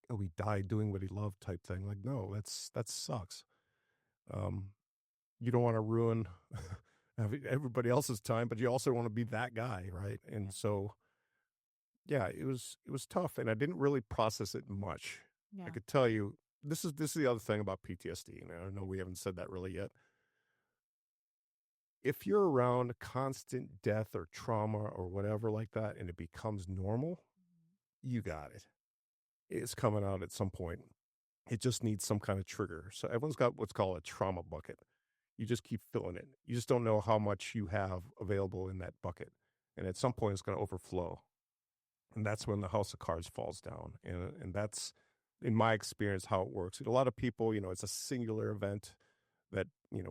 oh, he died doing what he loved type thing. Like, no, that sucks. Um, you don't want to ruin everybody else's time, but you also want to be that guy, right? Yeah. And so, yeah, it was tough, and I didn't really process it much. I Yeah. could tell you this is the other thing about PTSD, and I know we haven't said that really yet. If you're around constant death or trauma or whatever like that, and it becomes normal, you got it. It's coming out at some point. It just needs some kind of trigger. So everyone's got what's called a trauma bucket. You just keep filling it. You just don't know how much you have available in that bucket. And at some point, it's going to overflow. And that's when the house of cards falls down. And that's, in my experience, how it works. A lot of people, it's a singular event that,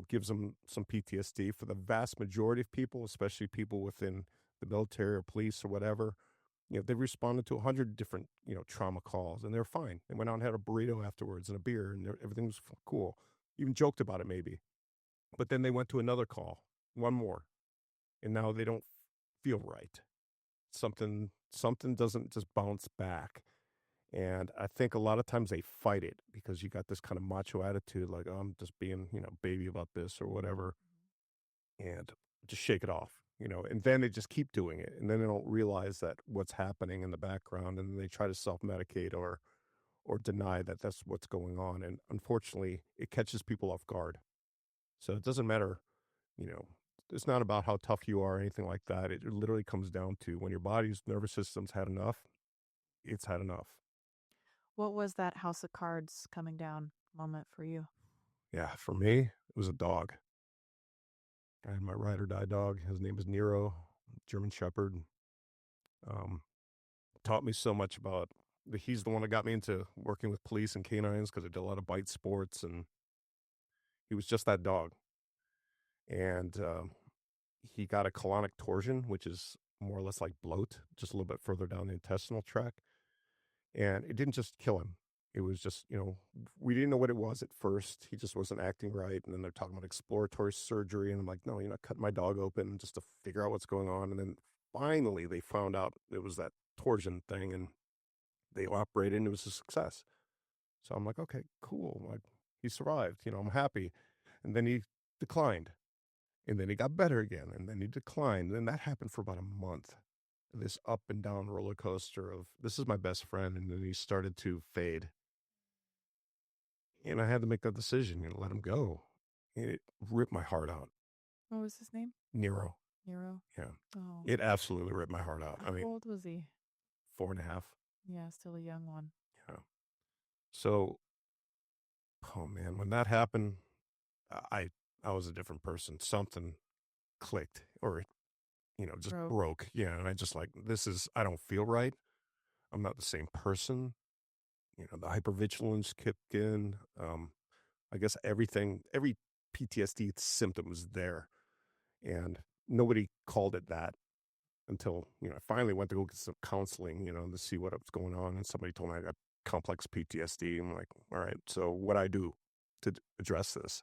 gives them some PTSD. For the vast majority of people, especially people within the military or police or whatever, they responded to 100 different, trauma calls, and they're fine. They went out and had a burrito afterwards and a beer, and everything was cool. Even joked about it, maybe. But then they went to another call, one more, and now they don't feel right. Something doesn't just bounce back. And I think a lot of times they fight it because you got this kind of macho attitude, like, oh, I'm just being, baby about this or whatever, and just shake it off, and then they just keep doing it. And then they don't realize that what's happening in the background, and then they try to self-medicate or deny that that's what's going on. And unfortunately, it catches people off guard. So it doesn't matter, you know, it's not about how tough you are or anything like that. It literally comes down to when your body's nervous system's had enough, it's had enough. What was that house of cards coming down moment for you? Yeah, for me, it was a dog. I had my ride or die dog. His name is Nero, German Shepherd. Um, Taught me so much about. He's the one that got me into working with police and canines because I did a lot of bite sports, and he was just that dog. And he got a colonic torsion, which is more or less like bloat, just a little bit further down the intestinal tract. And it didn't just kill him. It was just, we didn't know what it was at first. He just wasn't acting right. And then they're talking about exploratory surgery. And I'm like, no, you're not cutting my dog open just to figure out what's going on. And then finally they found out it was that torsion thing, and they operated, and it was a success. So I'm like, okay, cool. Like, he survived, I'm happy. And then he declined. And then he got better again. And then he declined. And that happened for about a month. This up and down roller coaster of, this is my best friend. And then he started to fade. And I had to make that decision and let him go. And it ripped my heart out. What was his name? Nero. Nero. Yeah. Oh, It absolutely ripped my heart out. I how mean, old was he? 4.5. Yeah, still a young one. Yeah. So, oh man, when that happened, I I was a different person. Something clicked, or just Broke. broke. Yeah. And I just like, I don't feel right. I'm not the same person. The hypervigilance kicked in. I guess every PTSD symptom was there, and nobody called it that until, I finally went to go get some counseling, to see what was going on. And somebody told me I got complex PTSD. I'm like, all right, so what I do to address this?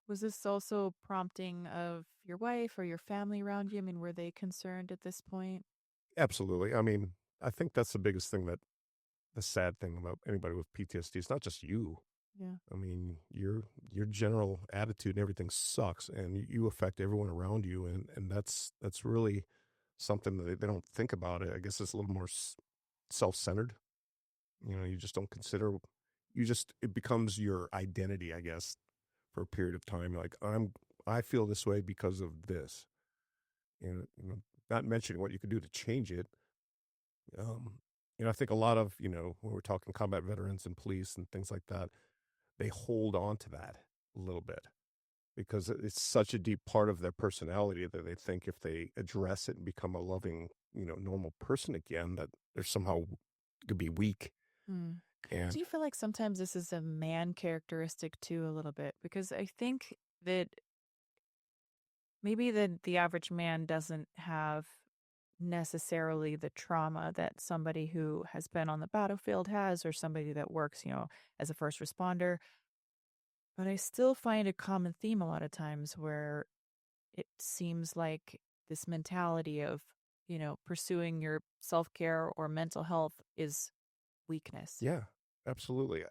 Was this also prompting of your wife or your family around you? I mean, were they concerned at this point? Absolutely. I mean, I think that's the biggest thing, that the sad thing about anybody with PTSD, it's not just you. Yeah. I mean, your general attitude and everything sucks, and you affect everyone around you, and that's really something that they don't think about. It, I guess, it's a little more self-centered. You just don't consider. It becomes your identity, I guess, for a period of time. Like, I feel this way because of this, and not mentioning what you could do to change it. Um, I think a lot of, when we're talking combat veterans and police and things like that, they hold on to that a little bit because it's such a deep part of their personality that they think if they address it and become a loving, normal person again, that they're somehow could be weak. Hmm. Do And you feel like sometimes this is a man characteristic too, a little bit? Because I think that maybe the average man doesn't have necessarily the trauma that somebody who has been on the battlefield has, or somebody that works, as a first responder. But I still find a common theme a lot of times where it seems like this mentality of, pursuing your self-care or mental health is weakness. Yeah, absolutely.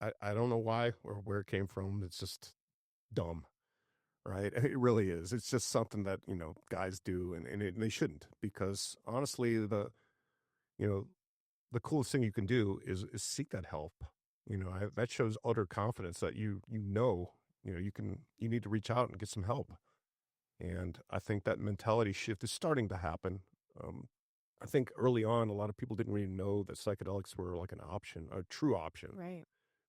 I don't know why or where it came from. It's just dumb, right? It really is. It's just something that, guys do and they shouldn't, because honestly, you know, the coolest thing you can do is seek that help. That shows utter confidence that you need to reach out and get some help. And I think that mentality shift is starting to happen. Um, I think early on, a lot of people didn't really know that psychedelics were like an option, a true option, Right.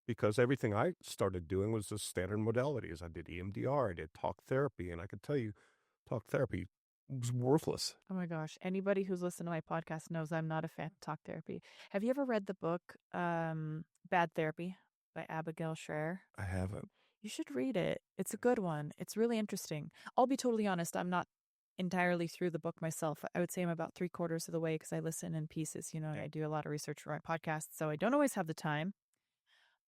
because everything I started doing was the standard modalities. I did EMDR, I did talk therapy, and I could tell you, talk therapy was worthless. Oh my gosh. Anybody who's listened to my podcast knows I'm not a fan of talk therapy. Have you ever read the book Bad Therapy by Abigail Schreier? I haven't. You should read it. It's a good one. It's really interesting. I'll be totally honest, I'm not entirely through the book myself. I would say I'm about 3/4 of the way because I listen in pieces. I do a lot of research for my podcast, so I don't always have the time.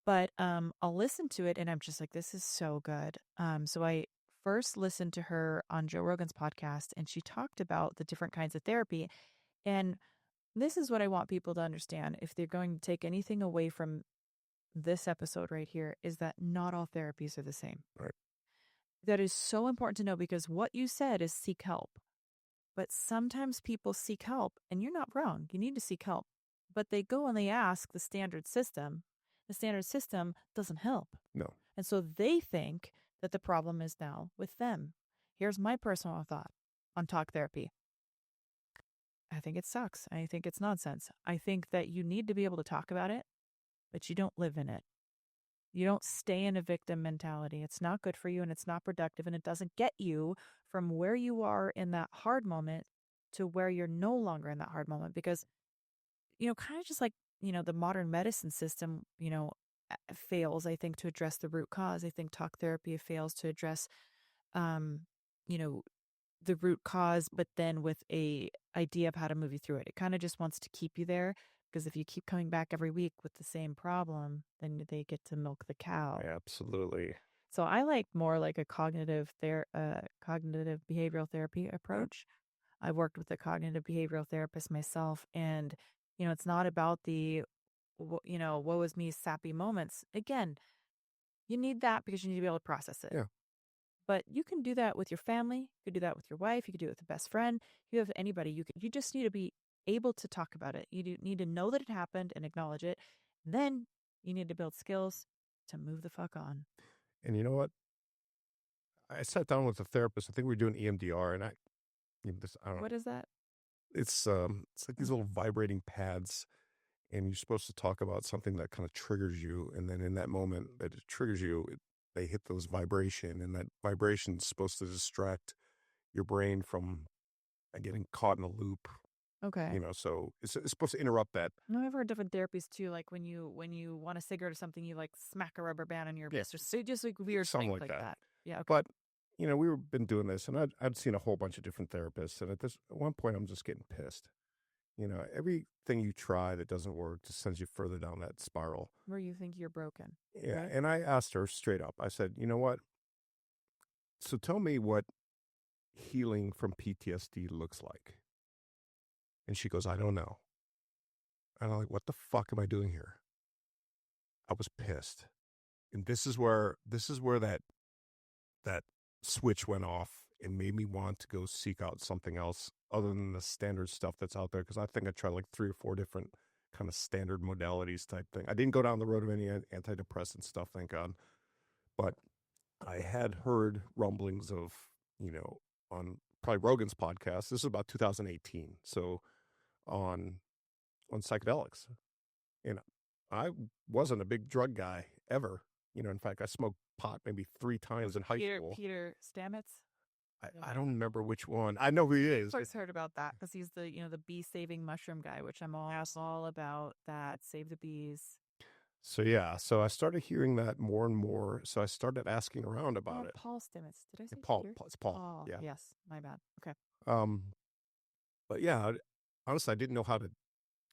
But I'll listen to it and I'm just like, this is so good. So I first listened to her on Joe Rogan's podcast, and she talked about the different kinds of therapy. And this is what I want people to understand if they're going to take anything away from this episode right here, is that not all therapies are the same. Right. That is so important to know, because what you said is seek help. But sometimes people seek help, and you're not wrong. You need to seek help. But they go and they ask the standard system. The standard system doesn't help. No. And so they think that the problem is now with them. Here's my personal thought on talk therapy. I think it sucks. I think it's nonsense. I think that you need to be able to talk about it, but you don't live in it. You don't stay in a victim mentality. It's not good for you, and it's not productive, and it doesn't get you from where you are in that hard moment to where you're no longer in that hard moment. Because, kind of just like, the modern medicine system, fails, I think, to address the root cause. I think talk therapy fails to address, um, you know, the root cause, but then with a idea of how to move you through it. It kind of just wants to keep you there, because if you keep coming back every week with the same problem, then they get to milk the cow. Absolutely. So I like more like a cognitive behavioral therapy approach. I've worked with a cognitive behavioral therapist myself, and it's not about the woe is me sappy moments. Again, you need that because you need to be able to process it. Yeah. But you can do that with your family. You could do that with your wife. You could do it with a best friend. You have anybody. You just need to be able to talk about it. You need to know that it happened and acknowledge it. Then you need to build skills to move the fuck on. And you know what? I sat down with a therapist. I think we were doing EMDR, and I don't know. What is that? It's like these little vibrating pads, and you're supposed to talk about something that kind of triggers you, and then in that moment that it triggers you, they hit those vibration, and that vibration is supposed to distract your brain from getting caught in a loop. Okay. So it's supposed to interrupt that. No, I've heard different therapies too. Like when you want a cigarette or something, you like smack a rubber band on your wrist, or so just like weird Something things like like that. that. Yeah. Okay. But we've been doing this, and I'd seen a whole bunch of different therapists, and at one point, I'm just getting pissed. Everything you try that doesn't work just sends you further down that spiral. Where you think you're broken. Yeah, Right? and I asked her straight up. I said, "You know what? So tell me what healing from PTSD looks like." And she goes, "I don't know." And I'm like, "What the fuck am I doing here?" I was pissed, and this is where that switch went off and made me want to go seek out something else other than the standard stuff that's out there. Because I think I tried like 3 or 4 different kind of standard modalities type thing. I didn't go down the road of any antidepressant stuff, thank God. But I had heard rumblings of, on probably Rogan's podcast. This is about 2018. So on psychedelics. And I wasn't a big drug guy ever. In fact, I smoked pot maybe 3 times in high school. Peter Stamets. I don't remember which one. I know who he is. I've always heard about that because he's the the bee saving mushroom guy, which I'm all about. That save the bees. So yeah, so I started hearing that more and more. So I started asking around about it. Paul Stamets. Did I say Paul? Peter? It's Paul. Paul. Yeah. Yes. My bad. Okay. But yeah, honestly, I didn't know how to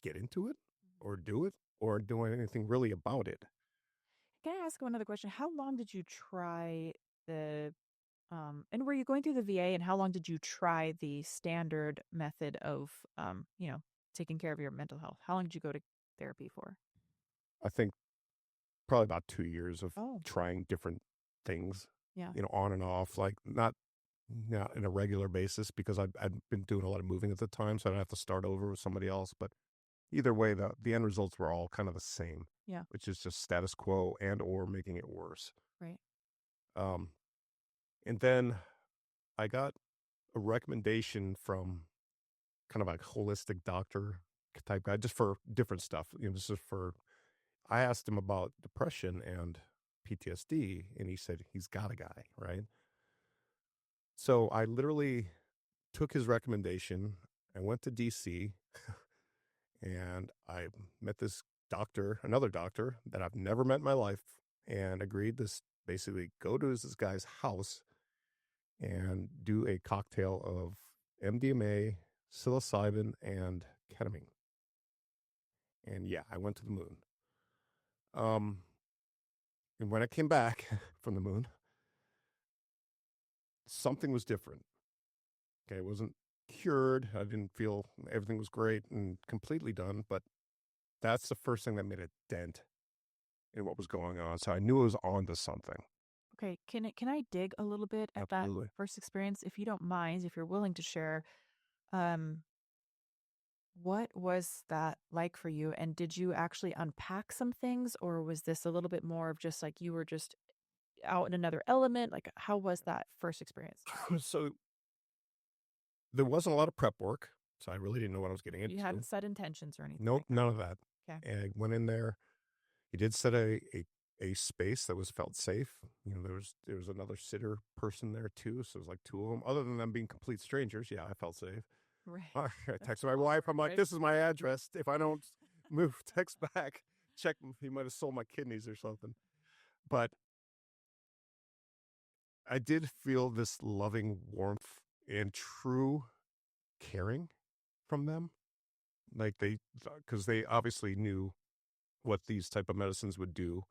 get into it or do it or do anything really about it. Can I ask another question? How long did you try the And were you going through the VA, and how long did you try the standard method of, taking care of your mental health? How long did you go to therapy for? I think probably about 2 years of Oh, trying different things, yeah. on and off, like, not in a regular basis because I'd been doing a lot of moving at the time, so I'd have to start over with somebody else, but either way, the end results were all kind of the same, Yeah. which is just status quo and or making it worse. Right. Um, and then I got a recommendation from kind of like holistic doctor type guy just for different stuff. This is for I asked him about depression and PTSD, and he said he's got a guy, right? So I literally took his recommendation. I went to DC and I met this doctor, another doctor that I've never met in my life, and agreed to basically go to this guy's house and do a cocktail of MDMA, psilocybin, and ketamine. And yeah, I went to the moon. Um, and when I came back from the moon, something was different. Okay, it wasn't cured. I didn't feel everything was great and completely done, but that's the first thing that made a dent in what was going on. So I knew it was on to something. Okay. Can I dig a little bit at that Absolutely. first experience, if you don't mind, if you're willing to share? Um, what was that like for you? And did you actually unpack some things, or was this a little bit more of just like you were just out in another element? Like, how was that first experience? So there wasn't a lot of prep work. So I really didn't know what I was getting You into. hadn't set intentions or anything Nope, like that. none of that. Okay. And I went in there. He did set a space that was felt safe. There was another sitter person there too. So it was like two of them. Other than them being complete strangers, yeah, I felt safe. Right. I That's texted my wife. awkward, I'm like, right? this is my address. If I don't move, text back. Check. He might have sold my kidneys or something. But I did feel this loving warmth and true caring from them. Like because they obviously knew what these type of medicines would do,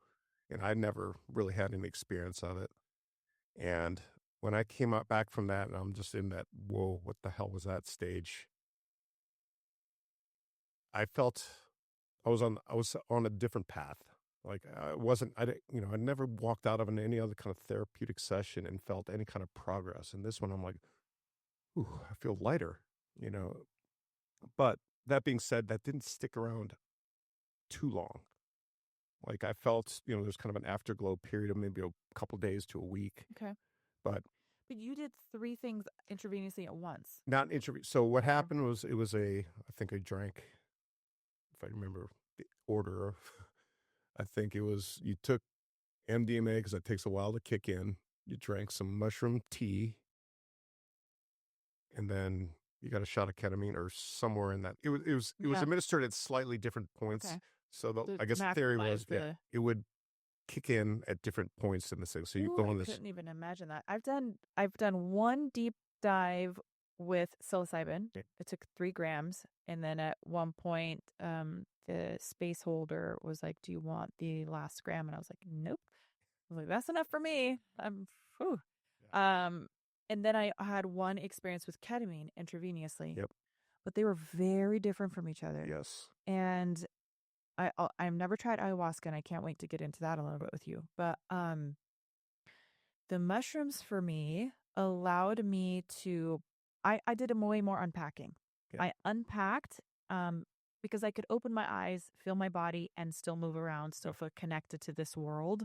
and I never really had any experience of it. And when I came out back from that, and I'm just in that, whoa, what the hell was that stage? I felt I was on a different path. Like I wasn't, I didn't, I never walked out of any other kind of therapeutic session and felt any kind of progress. And this one, I'm like, ooh, I feel lighter, you know. But that being said, that didn't stick around too long. Like I felt, there's kind of an afterglow period of maybe a couple days to a week, Okay. but But you did three things intravenously at once. not an introvert. So what Okay. happened was it was I think I drank, if I remember the order of, I think it was you took MDMA because it takes a while to kick in. You drank some mushroom tea, and then you got a shot of ketamine or somewhere in that. It was Yeah. administered at slightly different points. Okay. So To I guess the theory maximize was, yeah, the. it would kick in at different points in the thing. So you Ooh, go I on this. couldn't even imagine that. I've done one deep dive with psilocybin. Yeah, It took 3 grams, and then at one point, the space holder was like, "Do you want the last gram?" And I was like, "Nope." I was like, "That's enough for me." Whew. yeah. Um, and then I had one experience with ketamine intravenously, Yep. but they were very different from each other. Yes. And I've never tried ayahuasca, and I can't wait to get into that a little bit with you. But the mushrooms for me allowed me to. I did a way more unpacking. Yeah. I unpacked because I could open my eyes, feel my body, and still move around, Yeah. still feel connected to this world.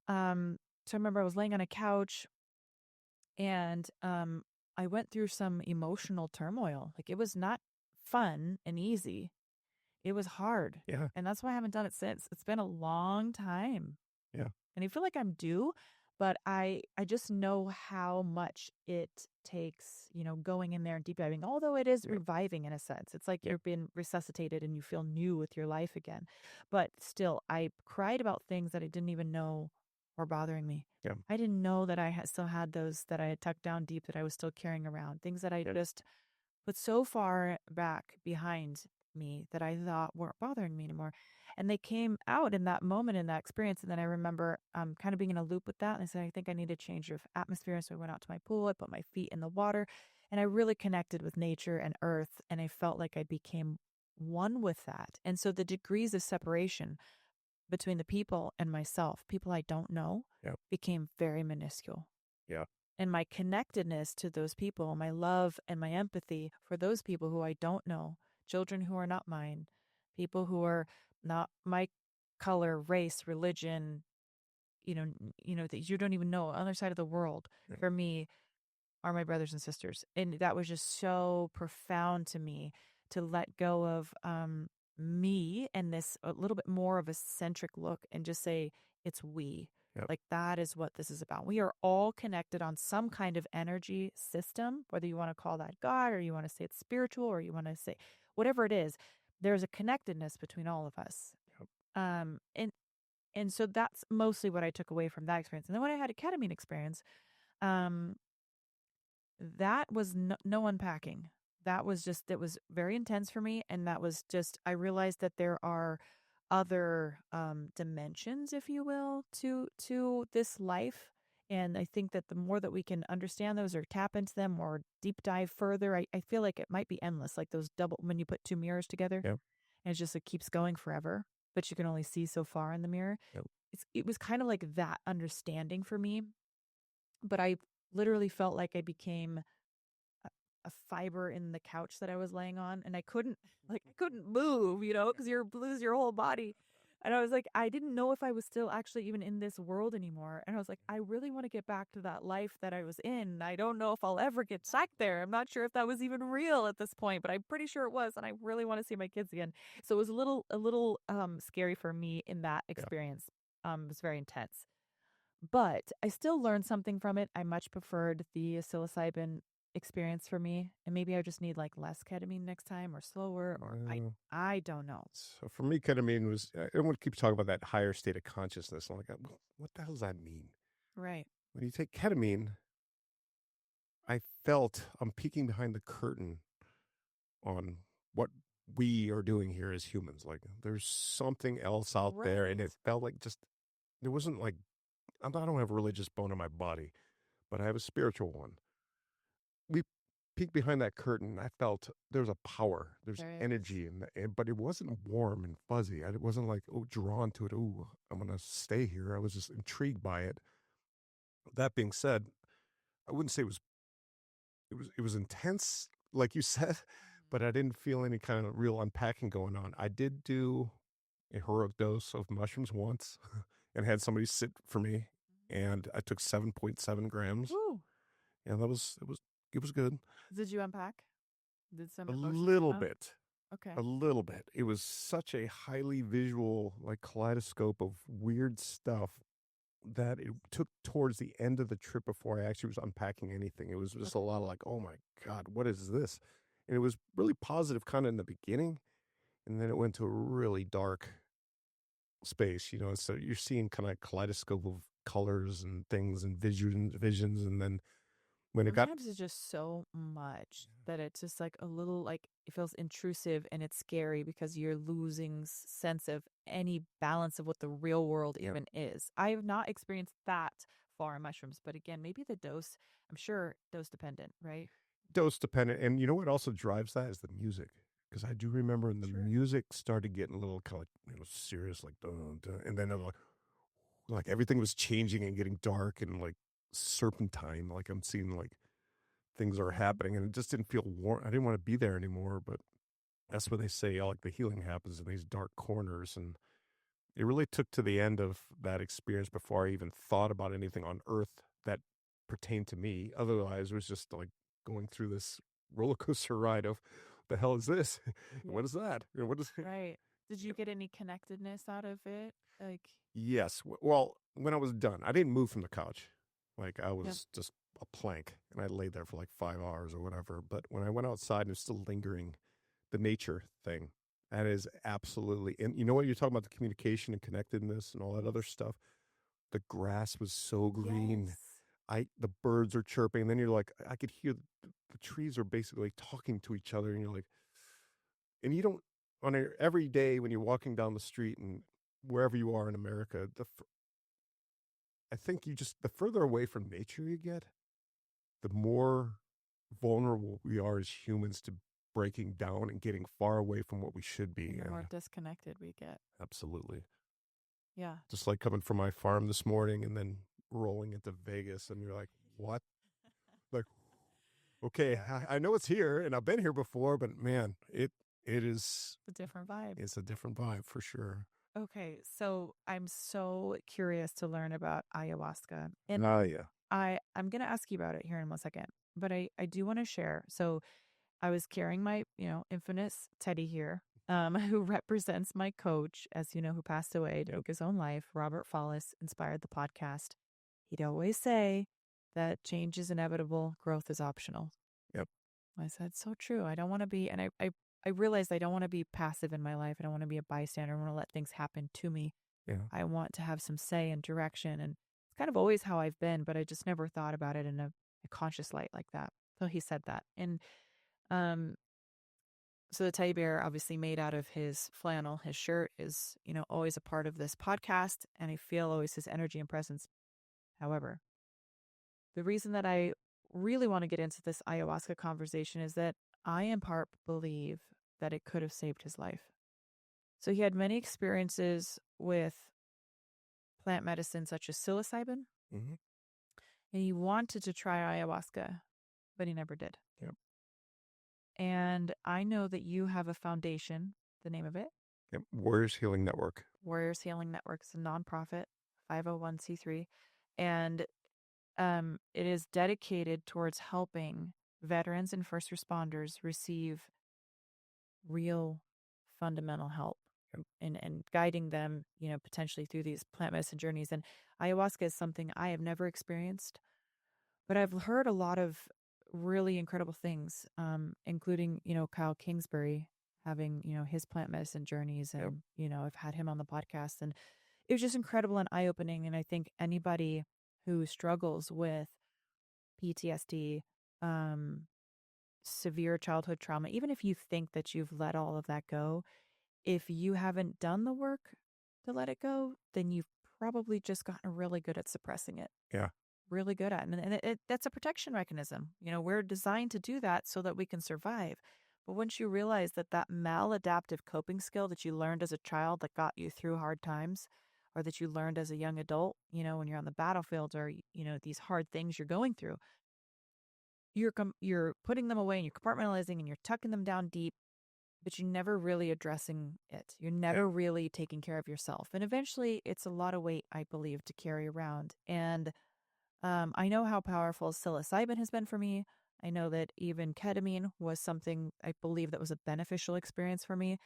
So I remember I was laying on a couch, and I went through some emotional turmoil. Like, it was not fun and easy. It was hard. Yeah. And that's why I haven't done it since. It's been a long time. Yeah. And I feel like I'm due, but I just know how much it takes, going in there and deep diving, although it is Yeah. reviving in a sense. It's like Yeah. you're being resuscitated and you feel new with your life again. But still, I cried about things that I didn't even know were bothering me. Yeah. I didn't know that I still had those that I had tucked down deep that I was still carrying around, things that I Yeah. just put so far back behind me that I thought weren't bothering me anymore. And they came out in that moment, in that experience. And then I remember kind of being in a loop with that. And I said, I think I need a change of atmosphere. So I went out to my pool. I put my feet in the water and I really connected with nature and earth. And I felt like I became one with that. And so the degrees of separation between the people and myself, people I don't know, Yeah. became very minuscule. Yeah. And my connectedness to those people, my love and my empathy for those people who I don't know, children who are not mine, people who are not my color, race, religion, that you don't even know, on the other side of the world, Yeah. for me, are my brothers and sisters. And that was just so profound to me, to let go of me and this a little bit more of a centric look and just say, it's we. Yep. Like that is what this is about. We are all connected on some kind of energy system, whether you want to call that God or you want to say it's spiritual or you want to say whatever it is, there's a connectedness between all of us. Yep. Um, and and so that's mostly what I took away from that experience. And then when I had a ketamine experience, um, that was no unpacking. That was just, it was very intense for me. And that was just, I realized that there are other dimensions, if you will, to this life. And I think that the more that we can understand those or tap into them or deep dive further, I feel like it might be endless. Like those double, when you put two mirrors together Yep. and it's just, it keeps going forever, but you can only see so far in the mirror. Yep. It was kind of like that understanding for me. But I literally felt like I became a fiber in the couch that I was laying on, and I couldn't move, because you lose your whole body. And I was like, I didn't know if I was still actually even in this world anymore. And I was like, I really want to get back to that life that I was in. I don't know if I'll ever get back there. I'm not sure if that was even real at this point, but I'm pretty sure it was. And I really want to see my kids again. So it was a little scary for me in that Yeah. experience. It was very intense. But I still learned something from it. I much preferred the psilocybin experience for me. And maybe I just need like less ketamine next time or slower or I Uh, I don't know. so for me, ketamine was, everyone keeps talking about that higher state of consciousness. I'm like, what the hell does that mean? Right. When you take ketamine, I felt I'm peeking behind the curtain on what we are doing here as humans. Like there's something else out there. And Right. it felt like just, there wasn't like, I don't have a religious bone in my body, but I have a spiritual one. We peeked behind that curtain. I felt there's a power, there's There is. energy, but it wasn't warm and fuzzy. It wasn't like, oh, drawn to it. Oh, I'm going to stay here. I was just intrigued by it. That being said, I wouldn't say it was intense, like you said, but I didn't feel any kind of real unpacking going on. I did do a heroic dose of mushrooms once and had somebody sit for me, and I took 7.7 grams. Woo. And it was good. Did you unpack? Did some A emotions come little up? bit. Okay. A little bit. It was such a highly visual, like kaleidoscope of weird stuff that it took towards the end of the trip before I actually was unpacking anything. It was just a Okay. lot of like, oh my God, what is this? And it was really positive kind of in the beginning. And then it went to a really dark space, So you're seeing kind of kaleidoscope of colors and things and visions. And then when it got, Sometimes it's just so much that it's just like a little like it feels intrusive and it's scary because you're losing sense of any balance of what the real world yeah, even is. I have not experienced that far in mushrooms, but again, maybe the dose, I'm sure dose dependent, right? dose dependent. And you know what also drives that is the music. Because I do remember when the True. music started getting a little kind of serious, like dun, dun, and then like everything was changing and getting dark and like serpentine. Like I'm seeing like things are Mhm. happening, and it just didn't feel warm. I didn't want to be there anymore. But that's where they say like the healing happens in these dark corners, and it really took to the end of that experience before I even thought about anything on Earth that pertained to me. Otherwise, it was just like going through this roller coaster ride of the hell is this? Yeah. What is that? What is Right. Did you get any connectedness out of it? Like, Yes. Well, when I was done, I didn't move from the couch. Like I yep. was just a plank and I laid there for like 5 hours or whatever. But when I went outside and it was still lingering, the nature thing, that is absolutely, and you know what, you're talking about the communication and connectedness and all that other stuff. The grass was so green. Yes. The birds are chirping. And then you're like, I could hear the trees are basically talking to each other. And you're like, and you don't, every day when you're walking down the street and wherever you are in America, I think the further away from nature you get, the more vulnerable we are as humans to breaking down and getting far away from what we should be. And the more disconnected we get. Absolutely. Yeah. Just like coming from my farm this morning and then rolling into Vegas, and you're like, what? Like, okay, I know it's here and I've been here before, but man, it is a different vibe. It's a different vibe for sure. Okay, so I'm so curious to learn about ayahuasca. And yeah. I'm going to ask you about it here in 1 second, but I do want to share. So I was carrying my, infamous Teddy here, who represents my coach, as you know, who passed away, took his own life. Robert Follis inspired the podcast. He'd always say that change is inevitable, growth is optional. Yep. I said, so true. I don't want to be, and I realized I don't want to be passive in my life. I don't want to be a bystander. I want to let things happen to me. Yeah. I want to have some say and direction. And it's kind of always how I've been, but I just never thought about it in a conscious light like that. So he said that. And so the teddy bear, obviously made out of his flannel, his shirt, is, always a part of this podcast. And I feel always his energy and presence. However, the reason that I really want to get into this ayahuasca conversation is that I in part believe that it could have saved his life. So he had many experiences with plant medicine such as psilocybin, Mm-hmm. and he wanted to try ayahuasca, but he never did. Yep. And I know that you have a foundation, the name of it. Yep. Warriors Healing Network. Warriors Healing Network is a nonprofit, 501c3, and it is dedicated towards helping veterans and first responders receive real fundamental help and guiding them, potentially through these plant medicine journeys. And ayahuasca is something I have never experienced, but I've heard a lot of really incredible things, including, Kyle Kingsbury having, his plant medicine journeys. And, I've had him on the podcast, and it was just incredible and eye-opening. And I think anybody who struggles with PTSD, severe childhood trauma, even if you think that you've let all of that go, if you haven't done the work to let it go, then you've probably just gotten really good at suppressing it. Yeah. Really good at it. And that's a protection mechanism. We're designed to do that so that we can survive. But once you realize that maladaptive coping skill that you learned as a child that got you through hard times, or that you learned as a young adult, when you're on the battlefield, or, these hard things you're going through, you're putting them away and you're compartmentalizing and you're tucking them down deep, but you're never really addressing it. You're never really taking care of yourself. And eventually it's a lot of weight, I believe, to carry around. And I know how powerful psilocybin has been for me. I know that even ketamine was something I believe that was a beneficial experience for me.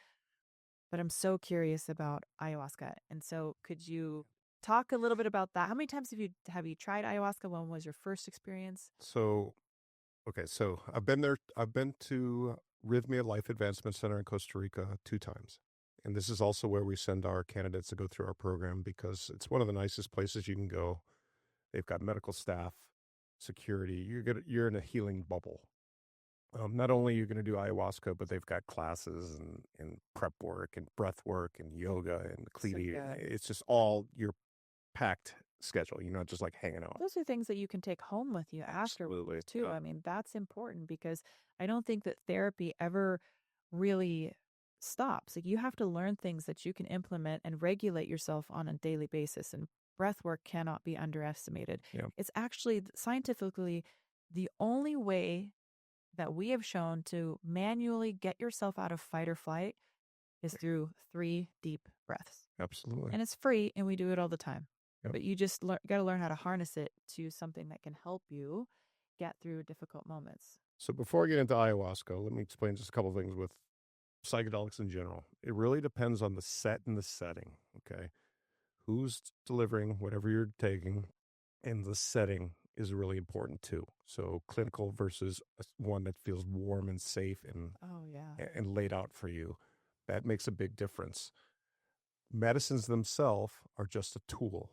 But I'm so curious about ayahuasca. And so could you talk a little bit about that? How many times have you tried ayahuasca? When was your first experience? So I've been there. I've been to Rhythmia Life Advancement Center in Costa Rica 2 times. And this is also where we send our candidates to go through our program, because it's one of the nicest places you can go. They've got medical staff, security. You're in a healing bubble. Not only are you going to do ayahuasca, but they've got classes and prep work and breath work and yoga and cleaning. It's just all your packed schedule. You're not just like hanging out. Those are things that you can take home with you afterwards too. Yeah. I mean, that's important, because I don't think that therapy ever really stops. Like, you have to learn things that you can implement and regulate yourself on a daily basis. And breath work cannot be underestimated. Yeah. It's actually scientifically the only way that we have shown to manually get yourself out of fight or flight is through 3 deep breaths. Absolutely. And it's free, and we do it all the time. Yep. But you just got to learn how to harness it to something that can help you get through difficult moments. So before I get into ayahuasca, let me explain just a couple of things with psychedelics in general. It really depends on the set and the setting, okay? Who's delivering whatever you're taking, and the setting is really important too. So clinical versus one that feels warm and safe and laid out for you. That makes a big difference. Medicines themselves are just a tool.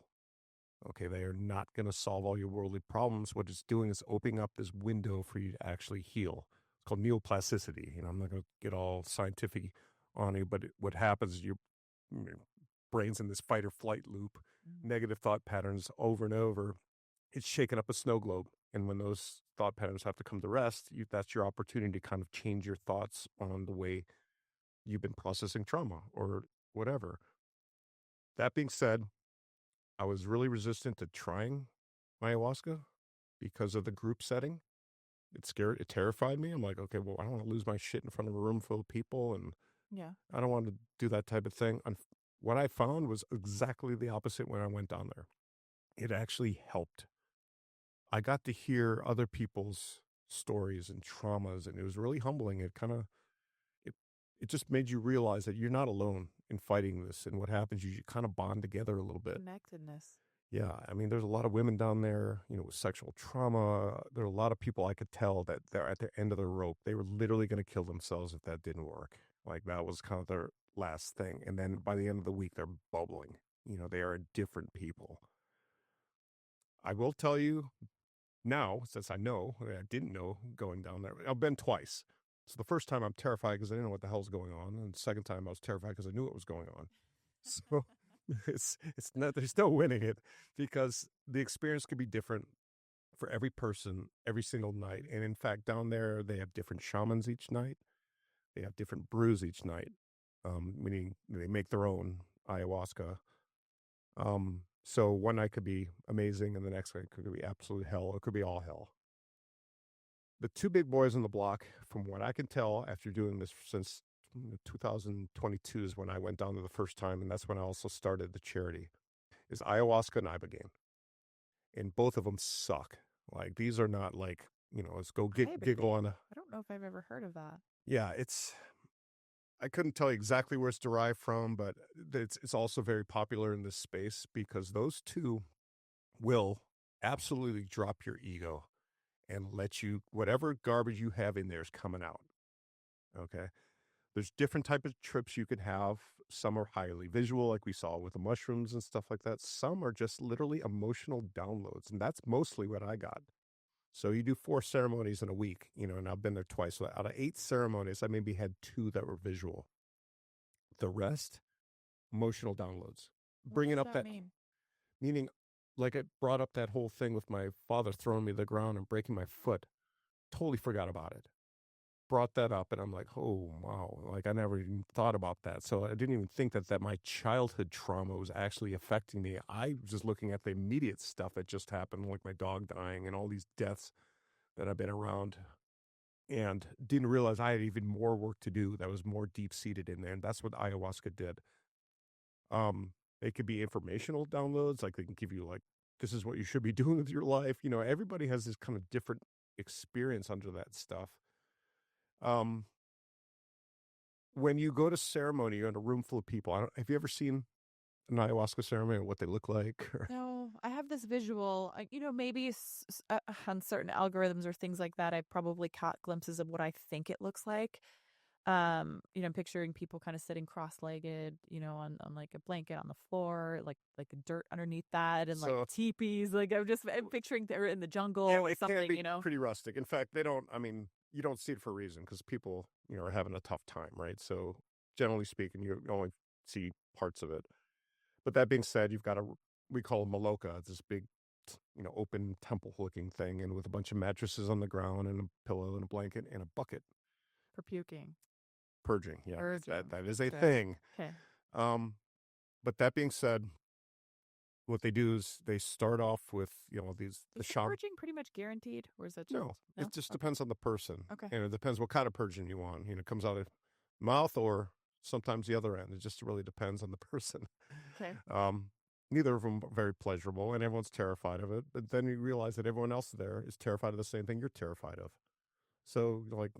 Okay, they are not going to solve all your worldly problems. What it's doing is opening up this window for you to actually heal. It's called neuroplasticity. I'm not going to get all scientific on you, but what happens is your brain's in this fight or flight loop, Mm. negative thought patterns over and over. It's shaking up a snow globe. And when those thought patterns have to come to rest, that's your opportunity to kind of change your thoughts on the way you've been processing trauma or whatever. That being said, I was really resistant to trying ayahuasca because of the group setting. It terrified me. I'm like, okay, well, I don't want to lose my shit in front of a room full of people, and Yeah. I don't want to do that type of thing. What I found was exactly the opposite when I went down there. It actually helped. I got to hear other people's stories and traumas, and it was really humbling. It it just made you realize that you're not alone in fighting this. And what happens is you kind of bond together a little bit. Connectedness. Yeah, I mean, there's a lot of women down there, with sexual trauma. There are a lot of people I could tell that they're at the end of the rope. They were literally going to kill themselves if that didn't work. Like that was kind of their last thing. And then by the end of the week, they're bubbling. They are different people. I will tell you now, since I know, I didn't know going down there. I've been twice. So the first time I'm terrified because I didn't know what the hell's going on, and the second time I was terrified because I knew what was going on. So it's not, there's no winning it, because the experience could be different for every person every single night. And in fact, down there they have different shamans each night. They have different brews each night, meaning they make their own ayahuasca. So one night could be amazing, and the next night could be absolute hell. It could be all hell. The two big boys on the block, from what I can tell after doing this since 2022 is when I went down there the first time, and that's when I also started the charity, is ayahuasca and ibogaine. And both of them suck. Like, these are not like, let's go giggle Ibogaine. on I don't know if I've ever heard of that. yeah, I couldn't tell you exactly where it's derived from, but it's also very popular in this space because those two will absolutely drop your ego and let you, whatever garbage you have in there is coming out. Okay. There's different type of trips you can have. Some are highly visual, like we saw with the mushrooms and stuff like that. Some are just literally emotional downloads, and that's mostly what I got. So you do 4 ceremonies in a week, and I've been there twice. So out of 8 ceremonies, I maybe had 2 that were visual. The rest, emotional downloads. What Bringing does up that that, mean? meaning, like I brought up that whole thing with my father throwing me to the ground and breaking my foot. Totally forgot about it. Brought that up, and I'm like, oh wow, like I never even thought about that. So I didn't even think that my childhood trauma was actually affecting me. I was just looking at the immediate stuff that just happened, like my dog dying and all these deaths that I've been around, and didn't realize I had even more work to do that was more deep seated in there. And that's what ayahuasca did. It could be informational downloads, like they can give you like, this is what you should be doing with your life. Everybody has this kind of different experience under that stuff. um when you go to ceremony, you're in a room full of people. Have you ever seen an ayahuasca ceremony and what they look like? No, I have this visual. Maybe on certain algorithms or things like that, I've probably caught glimpses of what I think it looks like. I'm picturing people kind of sitting cross-legged, on like a blanket on the floor, like a dirt underneath that, and like So teepees. Like I'm picturing they're in the yeah, jungle or it can something. be pretty rustic. In fact, they don't. I mean, you don't see it for a reason because people, are having a tough time, right? So generally speaking, you only see parts of it. But that being said, you've got we call it maloka. It's this big, open temple-looking thing, and with a bunch of mattresses on the ground and a pillow and a blanket and a bucket. For puking. Purging, yeah, Purging. that is a Okay. thing. Okay. Um, but that being said, what they do is they start off with, the Is the shaman. purging pretty much guaranteed, or is that just No, no? it just Okay. depends on the person, Okay. and it depends what kind of purging you want. It comes out of mouth or sometimes the other end. It just really depends on the person. Okay. Um, Neither of them are very pleasurable, and everyone's terrified of it. But then you realize that everyone else there is terrified of the same thing you're terrified of. So, like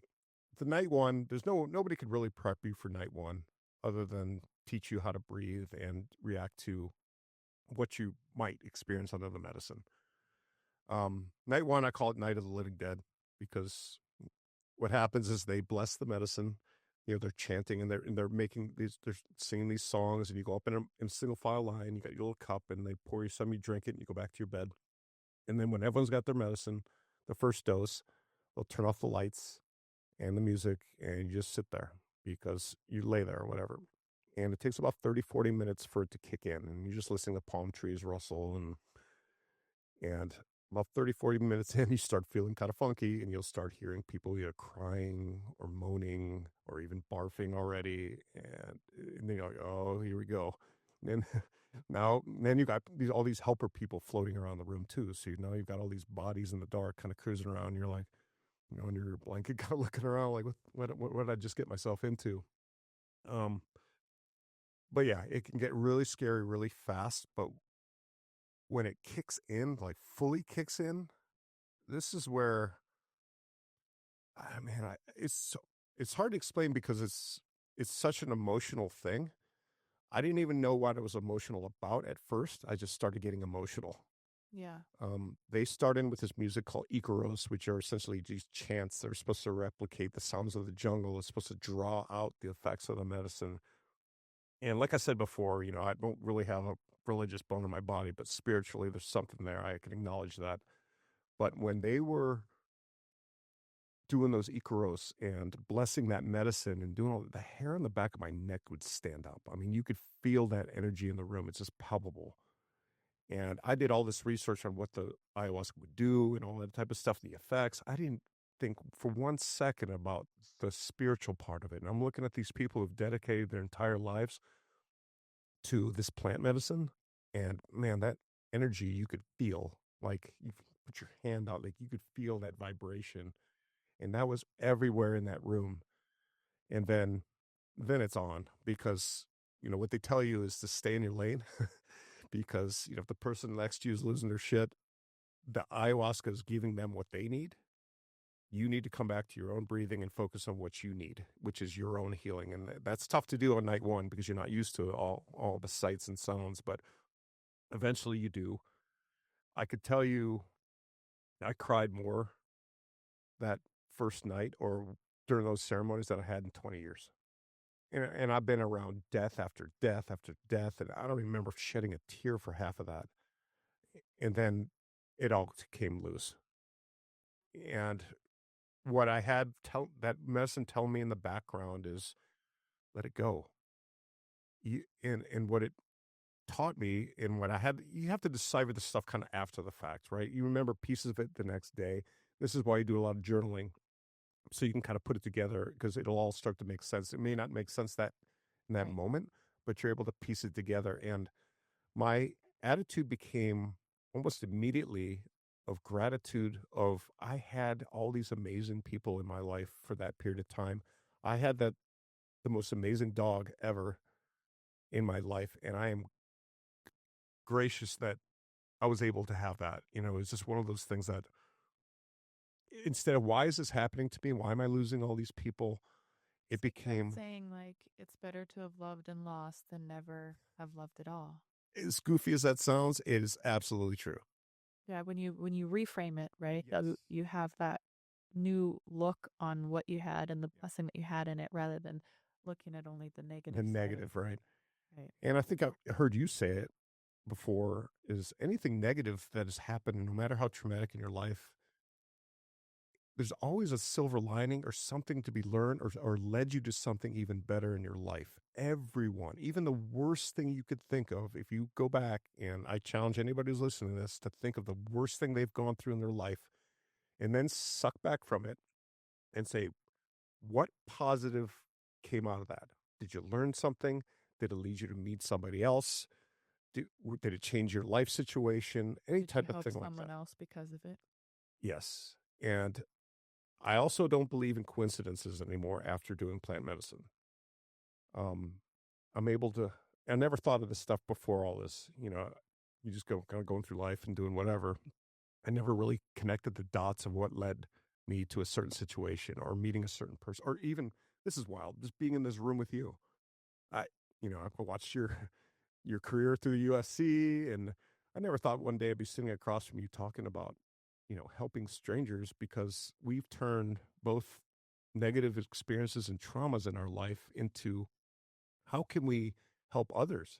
the night one, nobody could really prep you for night one, other than teach you how to breathe and react to what you might experience under the medicine. Night one, I call it Night of the Living Dead, because what happens is they bless the medicine. They're chanting, and they're making they're singing these songs, and you go up in a single file line. You got your little cup, and they pour you some, you drink it, and you go back to your bed. And then when everyone's got their medicine, the first dose, they'll turn off the lights and the music, and you just sit there. because you lay there or whatever. And it takes about 30, 40 minutes for it to kick in. And you're just listening to palm trees rustle and about 30, 40 minutes in, you start feeling kind of funky and you'll start hearing people either crying or moaning or even barfing already. And then you're like, oh, here we go. And then you got all these helper people floating around the room too. So now you've got all these bodies in the dark kind of cruising around. And you're like, under your blanket, kind of looking around like, what did I just get myself into? Um, but yeah, it can get really scary really fast. But when it kicks in, like fully kicks in, this is where, man, it's hard to explain because it's such an emotional thing. I didn't even know what it was emotional about at first. I just started getting emotional. Yeah. They start in with this music called Icaros, which are essentially these chants. They're supposed to replicate the sounds of the jungle. It's supposed to draw out the effects of the medicine. And like I said before, I don't really have a religious bone in my body, but spiritually, there's something there. I can acknowledge that. But when they were doing those Icaros and blessing that medicine and doing all the hair on the back of my neck would stand up. I mean, you could feel that energy in the room. It's just palpable. And I did all this research on what the ayahuasca would do and all that type of stuff, the effects. I didn't think for 1 second about the spiritual part of it. And I'm looking at these people who've dedicated their entire lives to this plant medicine. And man, that energy you could feel, like you put your hand out, like you could feel that vibration. And that was everywhere in that room. And then it's on because, what they tell you is to stay in your lane because, if the person next to you is losing their shit, the ayahuasca is giving them what they need. You need to come back to your own breathing and focus on what you need, which is your own healing. And that's tough to do on night one because you're not used to all the sights and sounds, but eventually you do. I could tell you I cried more that first night or during those ceremonies that I had in 20 years. And I've been around death after death after death, and I don't remember shedding a tear for half of that. And then it all came loose. And what I had that medicine tell me in the background is let it go. And what it taught me and what I had, you have to decipher the stuff kind of after the fact, right? You remember pieces of it the next day. This is why you do a lot of journaling so you can kind of put it together because it'll all start to make sense. It may not make sense that in that Right. moment, but you're able to piece it together. And my attitude became almost immediately of gratitude of I had all these amazing people in my life for that period of time. I had the most amazing dog ever in my life, and I am gracious that I was able to have that. It's just one of those things that instead of why is this happening to me? Why am I losing all these people? It It's like that became saying, like, it's better to have loved and lost than never have loved at all. as goofy as that sounds, it is absolutely true. Yeah, when you reframe it, right? Yes. You have that new look on what you had and the Yeah. blessing that you had in it rather than looking at only the The negative side of negative, right? right. And I think I've heard you say it before is anything negative that has happened, no matter how traumatic in your life, there's always a silver lining or something to be learned or led you to something even better in your life. Everyone, even the worst thing you could think of, if you go back, and I challenge anybody who's listening to this to think of the worst thing they've gone through in their life and then suck back from it and say, what positive came out of that? Did you learn something? Did it lead you to meet somebody else? Did it change your life situation? Any Did you type of help thing like someone that. else because of it? Yes. And I also don't believe in coincidences anymore after doing plant medicine. Um, I'm able to, I never thought of this stuff before all this. You just go kind of going through life and doing whatever. I never really connected the dots of what led me to a certain situation or meeting a certain person, or even, this is wild, just being in this room with you. I, I've watched your career through the USC, and I never thought one day I'd be sitting across from you talking about, helping strangers because we've turned both negative experiences and traumas in our life into how can we help others?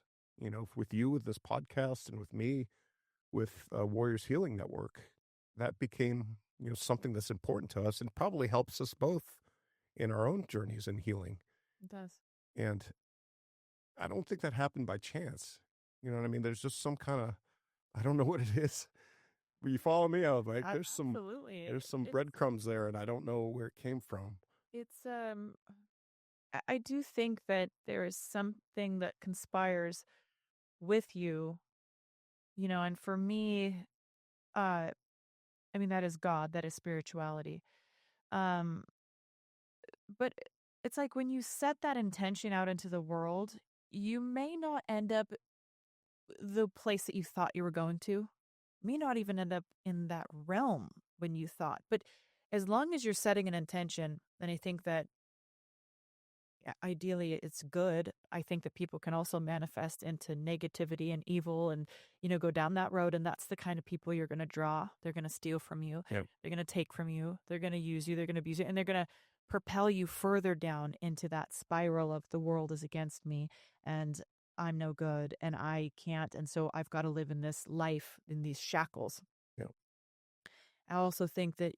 With you with this podcast and with me with Warriors Healing Network, that became something that's important to us and probably helps us both in our own journeys in healing. It does. And I don't think that happened by chance. You know what I mean? There's just some kind of, I don't know what it is. But you follow me? I was like, Absolutely. there's some It's breadcrumbs there, and I don't know where it came from. it's I do think that there is something that conspires with you, and for me, uh I mean that is God, that is spirituality. Um but it's like when you set that intention out into the world, you may not end up the place that you thought you were going to. May not even end up in that realm when you thought. But as long as you're setting an intention, then I think that ideally it's good. I think that people can also manifest into negativity and evil and, go down that road. And that's the kind of people you're going to draw. They're going to steal from you. Yeah. They're going to take from you. They're going to use you. They're going to abuse you. And they're going to propel you further down into that spiral of the world is against me and I'm no good and I can't. And so I've got to live in this life in these shackles. Yeah. I also think that,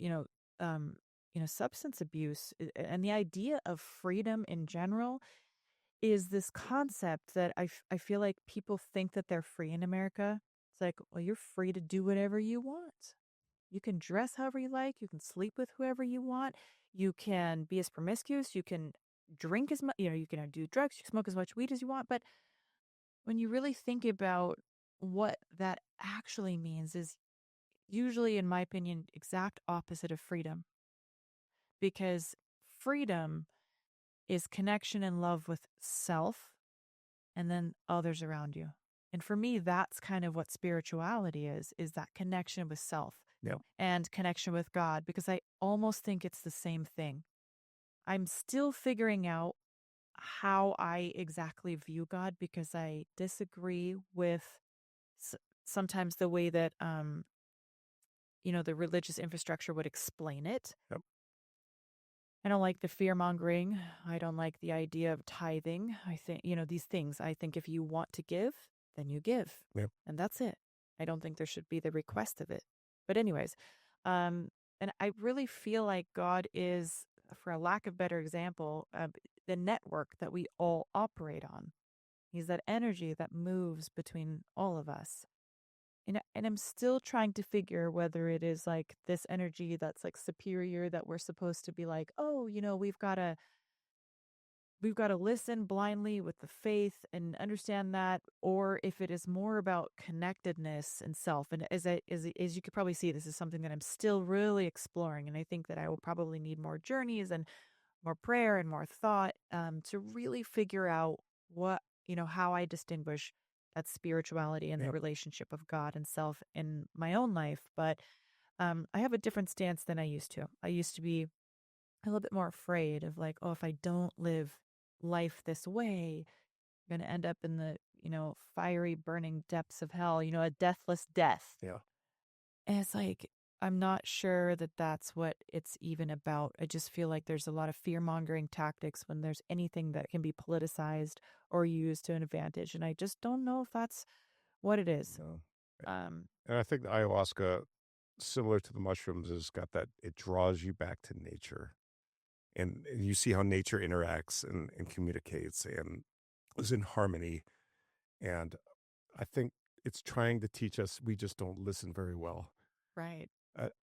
substance abuse and the idea of freedom in general is this concept that I feel like people think that they're free in America. It's like, well, you're free to do whatever you want. You can dress however you like. You can sleep with whoever you want. You can be as promiscuous. You can drink as much, you can do drugs. You can smoke as much weed as you want. But when you really think about what that actually means is usually, in my opinion, exact opposite of freedom. Because freedom is connection and love with self and then others around you. And for me, that's kind of what spirituality is that connection with self Yeah. and connection with God, because I almost think it's the same thing. I'm still figuring out how I exactly view God because I disagree with s- sometimes the way that, the religious infrastructure would explain it. Yep. I don't like the fear mongering. I don't like the idea of tithing. I think, these things. I think if you want to give, then you give. Yep. And that's it. I don't think there should be the request of it. But, anyways, and I really feel like God is, for a lack of better example, the network that we all operate on. He's that energy that moves between all of us. And I'm still trying to figure whether it is like this energy that's like superior that we're supposed to be like, oh, we've got to listen blindly with the faith and understand that, or if it is more about connectedness and self. And as you could probably see, this is something that I'm still really exploring, and I think that I will probably need more journeys and more prayer and more thought to really figure out how I distinguish that spirituality and the Yep. relationship of God and self in my own life. But I have a different stance than I used to. I used to be a little bit more afraid of like, oh, if I don't live life this way, I'm going to end up in the, fiery burning depths of hell, a deathless death. Yeah. And it's like, I'm not sure that that's what it's even about. I just feel like there's a lot of fear mongering tactics when there's anything that can be politicized or used to an advantage. And I just don't know if that's what it is. No. Um, And I think the ayahuasca, similar to the mushrooms, has got that it draws you back to nature. And you see how nature interacts and communicates and is in harmony. And I think it's trying to teach us we just don't listen very well. right.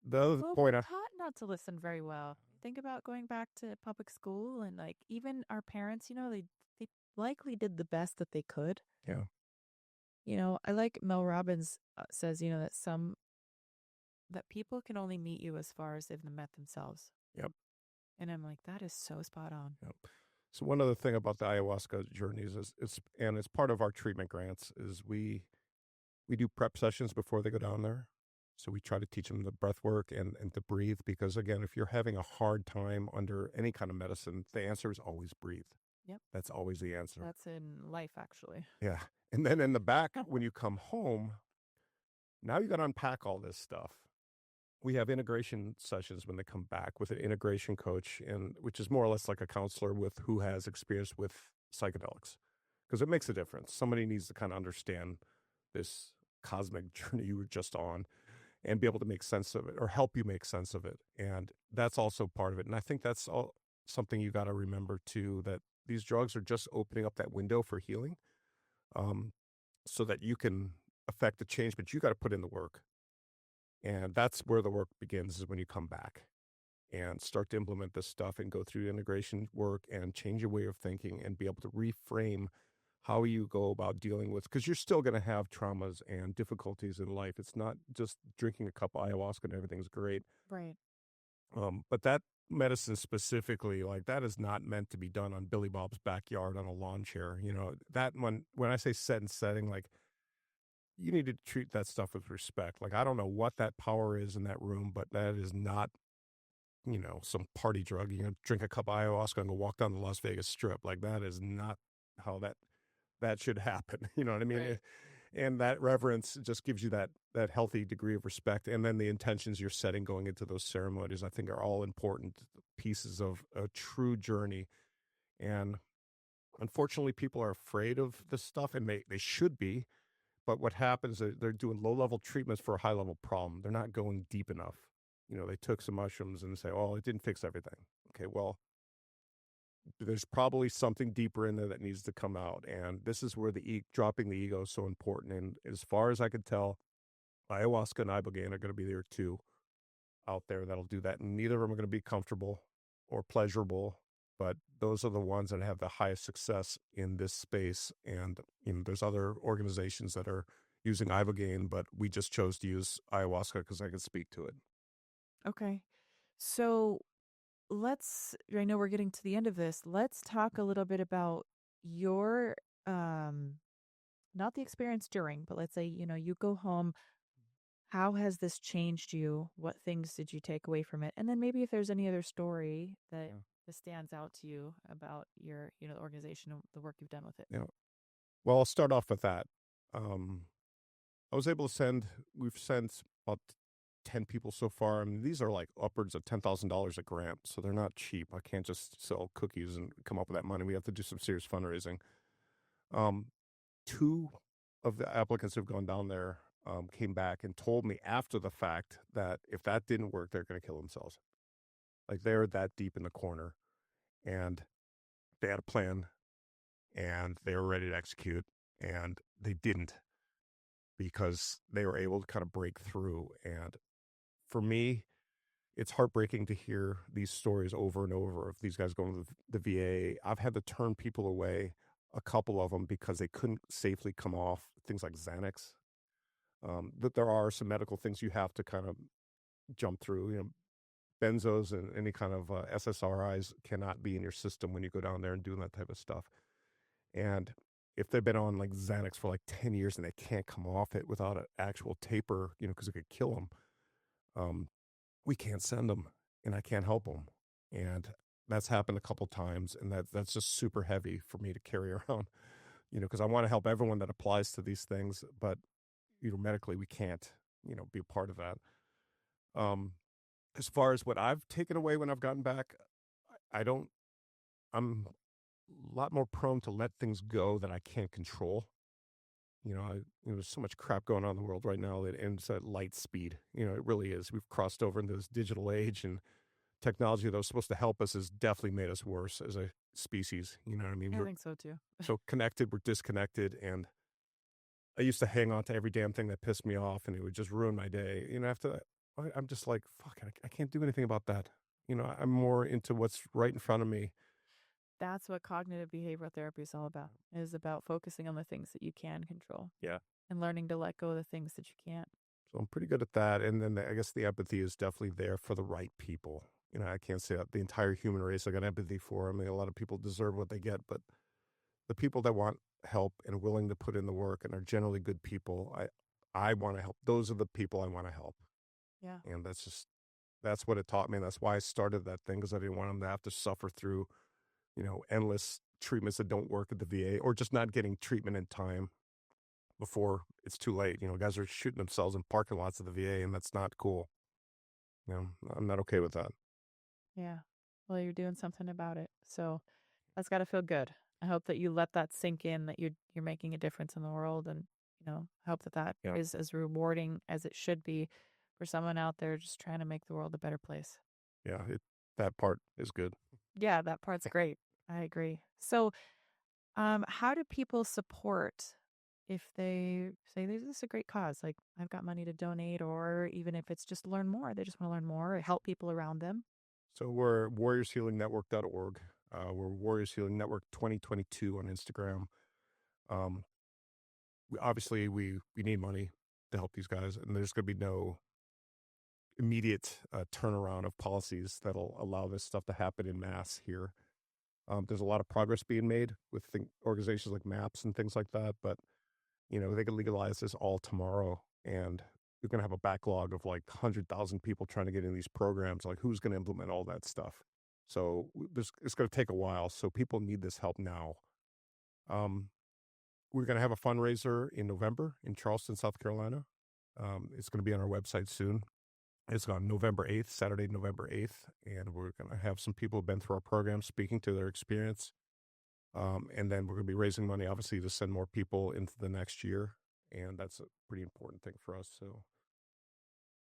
The other Well, if point we're taught not to listen very well, think about going back to public school and like even our parents, they likely did the best that they could. yeah. I like Mel Robbins says, that people can only meet you as far as they've met themselves. Yep. And I'm like, that is so spot on. Yep. So one other thing about the ayahuasca journeys is it's part of our treatment grants is we do prep sessions before they go down there. So we try to teach them the breath work and to breathe because again, if you're having a hard time under any kind of medicine, the answer is always breathe. Yep. That's always the answer. That's in life, actually. Yeah. And then in the back, when you come home, now you got to unpack all this stuff. We have integration sessions when they come back with an integration coach, and which is more or less like a counselor with who has experience with psychedelics, because it makes a difference. Somebody needs to kind of understand this cosmic journey you were just on and be able to make sense of it or help you make sense of it. And that's also part of it. And I think that's all something you got to remember too, that these drugs are just opening up that window for healing, um, so that you can affect the change, but you got to put in the work. And that's where the work begins is when you come back and start to implement this stuff and go through integration work and change your way of thinking and be able to reframe how you go about dealing with, because you're still going to have traumas and difficulties in life. It's not just drinking a cup of ayahuasca and everything's great. Right. But that medicine specifically, like that is not meant to be done on Billy Bob's backyard on a lawn chair. You know, that when I say set and setting, like you need to treat that stuff with respect. Like I don't know what that power is in that room, but that is not, some party drug. You're gonna drink a cup of ayahuasca and go walk down the Las Vegas Strip. Like that is not how that should happen. You know what I mean? Right. And that reverence just gives you that healthy degree of respect. And then the intentions you're setting going into those ceremonies, I think, are all important pieces of a true journey. And unfortunately, people are afraid of this stuff, and they should be. But what happens is they're doing low level treatments for a high level problem. They're not going deep enough. They took some mushrooms and say, "Oh, it didn't fix everything." Okay, well, there's probably something deeper in there that needs to come out. And this is where dropping the ego is so important. And as far as I could tell, ayahuasca and ibogaine are going to be there too out there that'll do that. And neither of them are going to be comfortable or pleasurable, but those are the ones that have the highest success in this space. And there's other organizations that are using ibogaine, but we just chose to use ayahuasca because I could speak to it. Okay. So I know we're getting to the end of this. Let's talk a little bit about your, um, not the experience during, but let's say, you go home. How has this changed you? What things did you take away from it? And then maybe if there's any other story Yeah. that stands out to you about your, the organization and the work you've done with it. Yeah. Well, I'll start off with that. Um, I was able to we've sent about 10 people so far. I mean, these are like upwards of $10,000 a grant, so they're not cheap. I can't just sell cookies and come up with that money. We have to do some serious fundraising. Um, Two of the applicants who've gone down there came back and told me after the fact that if that didn't work, they're going to kill themselves. Like they're that deep in the corner, and they had a plan, and they were ready to execute, and they didn't because they were able to kind of break through. And for me, it's heartbreaking to hear these stories over and over of these guys going to the VA. I've had to turn people away, a couple of them, because they couldn't safely come off things like Xanax. That there are some medical things you have to kind of jump through. Benzos and any kind of SSRIs cannot be in your system when you go down there and doing that type of stuff. And if they've been on like Xanax for like 10 years and they can't come off it without an actual taper, because it could kill them, we can't send them, and I can't help them. And that's happened a couple times, and that's just super heavy for me to carry around, because I want to help everyone that applies to these things, but medically we can't, be a part of that. Um, as far as what I've taken away when I've gotten back, I don't. I'm a lot more prone to let things go that I can't control. There's so much crap going on in the world right now that ends at light speed. It really is. We've crossed over into this digital age, and technology that was supposed to help us has definitely made us worse as a species. You know what I mean? I We're think so too. so connected, we're disconnected. And I used to hang on to every damn thing that pissed me off, and it would just ruin my day. After I'm just like, fuck, I can't do anything about that. I'm more into what's right in front of me. That's what cognitive behavioral therapy is all about. It is about focusing on the things that you can control Yeah. and learning to let go of the things that you can't. So I'm pretty good at that. And then I guess the empathy is definitely there for the right people. I can't say that the entire human race I got empathy for. I mean, a lot of people deserve what they get, but the people that want help and willing to put in the work and are generally good people, I want to help. Those are the people I want to help. Yeah. And that's what it taught me. And that's why I started that thing, because I didn't want them to have to suffer through, endless treatments that don't work at the VA, or just not getting treatment in time before it's too late. Guys are shooting themselves in parking lots of the VA, and that's not cool. I'm not okay with that. Yeah. Well, you're doing something about it. So that's got to feel good. I hope that you let that sink in, that you're making a difference in the world, and I hope that Yeah. is as rewarding as it should be for someone out there just trying to make the world a better place. Yeah. That part is good. Yeah, that part's great. I agree. So, how do people support if they say this is a great cause? Like, I've got money to donate, or even if it's just learn more, they just want to learn more, or help people around them. So we're warriorshealingnetwork.org. We're Warriors Healing Network 2022 on Instagram. Um, obviously, we need money to help these guys, and there's going to be no immediate turnaround of policies that'll allow this stuff to happen in mass here. There's a lot of progress being made with organizations like MAPS and things like that, but they could legalize this all tomorrow, and you're going to have a backlog of like 100,000 people trying to get in these programs. Like, who's going to implement all that stuff? So it's going to take a while. So people need this help now. Um, we're going to have a fundraiser in November in Charleston, South Carolina. It's going to be on our website soon. It's on November 8th, Saturday, November 8th. And we're going to have some people who've been through our program speaking to their experience. And then we're going to be raising money, obviously, to send more people into the next year. And that's a pretty important thing for us. So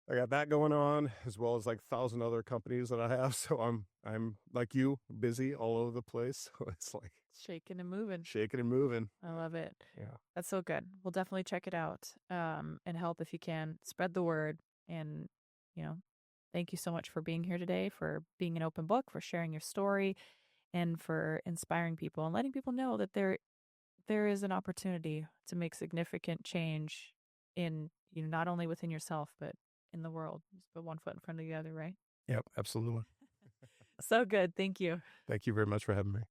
I got that going on, as well as like 1,000 other companies that I have. So I'm like you, busy all over the place. So it's like Shaking and moving. shaking and moving. I love it. Yeah. That's so good. We'll definitely check it out, and help if you can. Spread the word. And, you know, thank you so much for being here today, for being an open book, for sharing your story, and for inspiring people and letting people know that there is an opportunity to make significant change in, not only within yourself, but in the world. Just put one foot in front of the other, right? Yep, absolutely. So good. Thank you. Thank you very much for having me.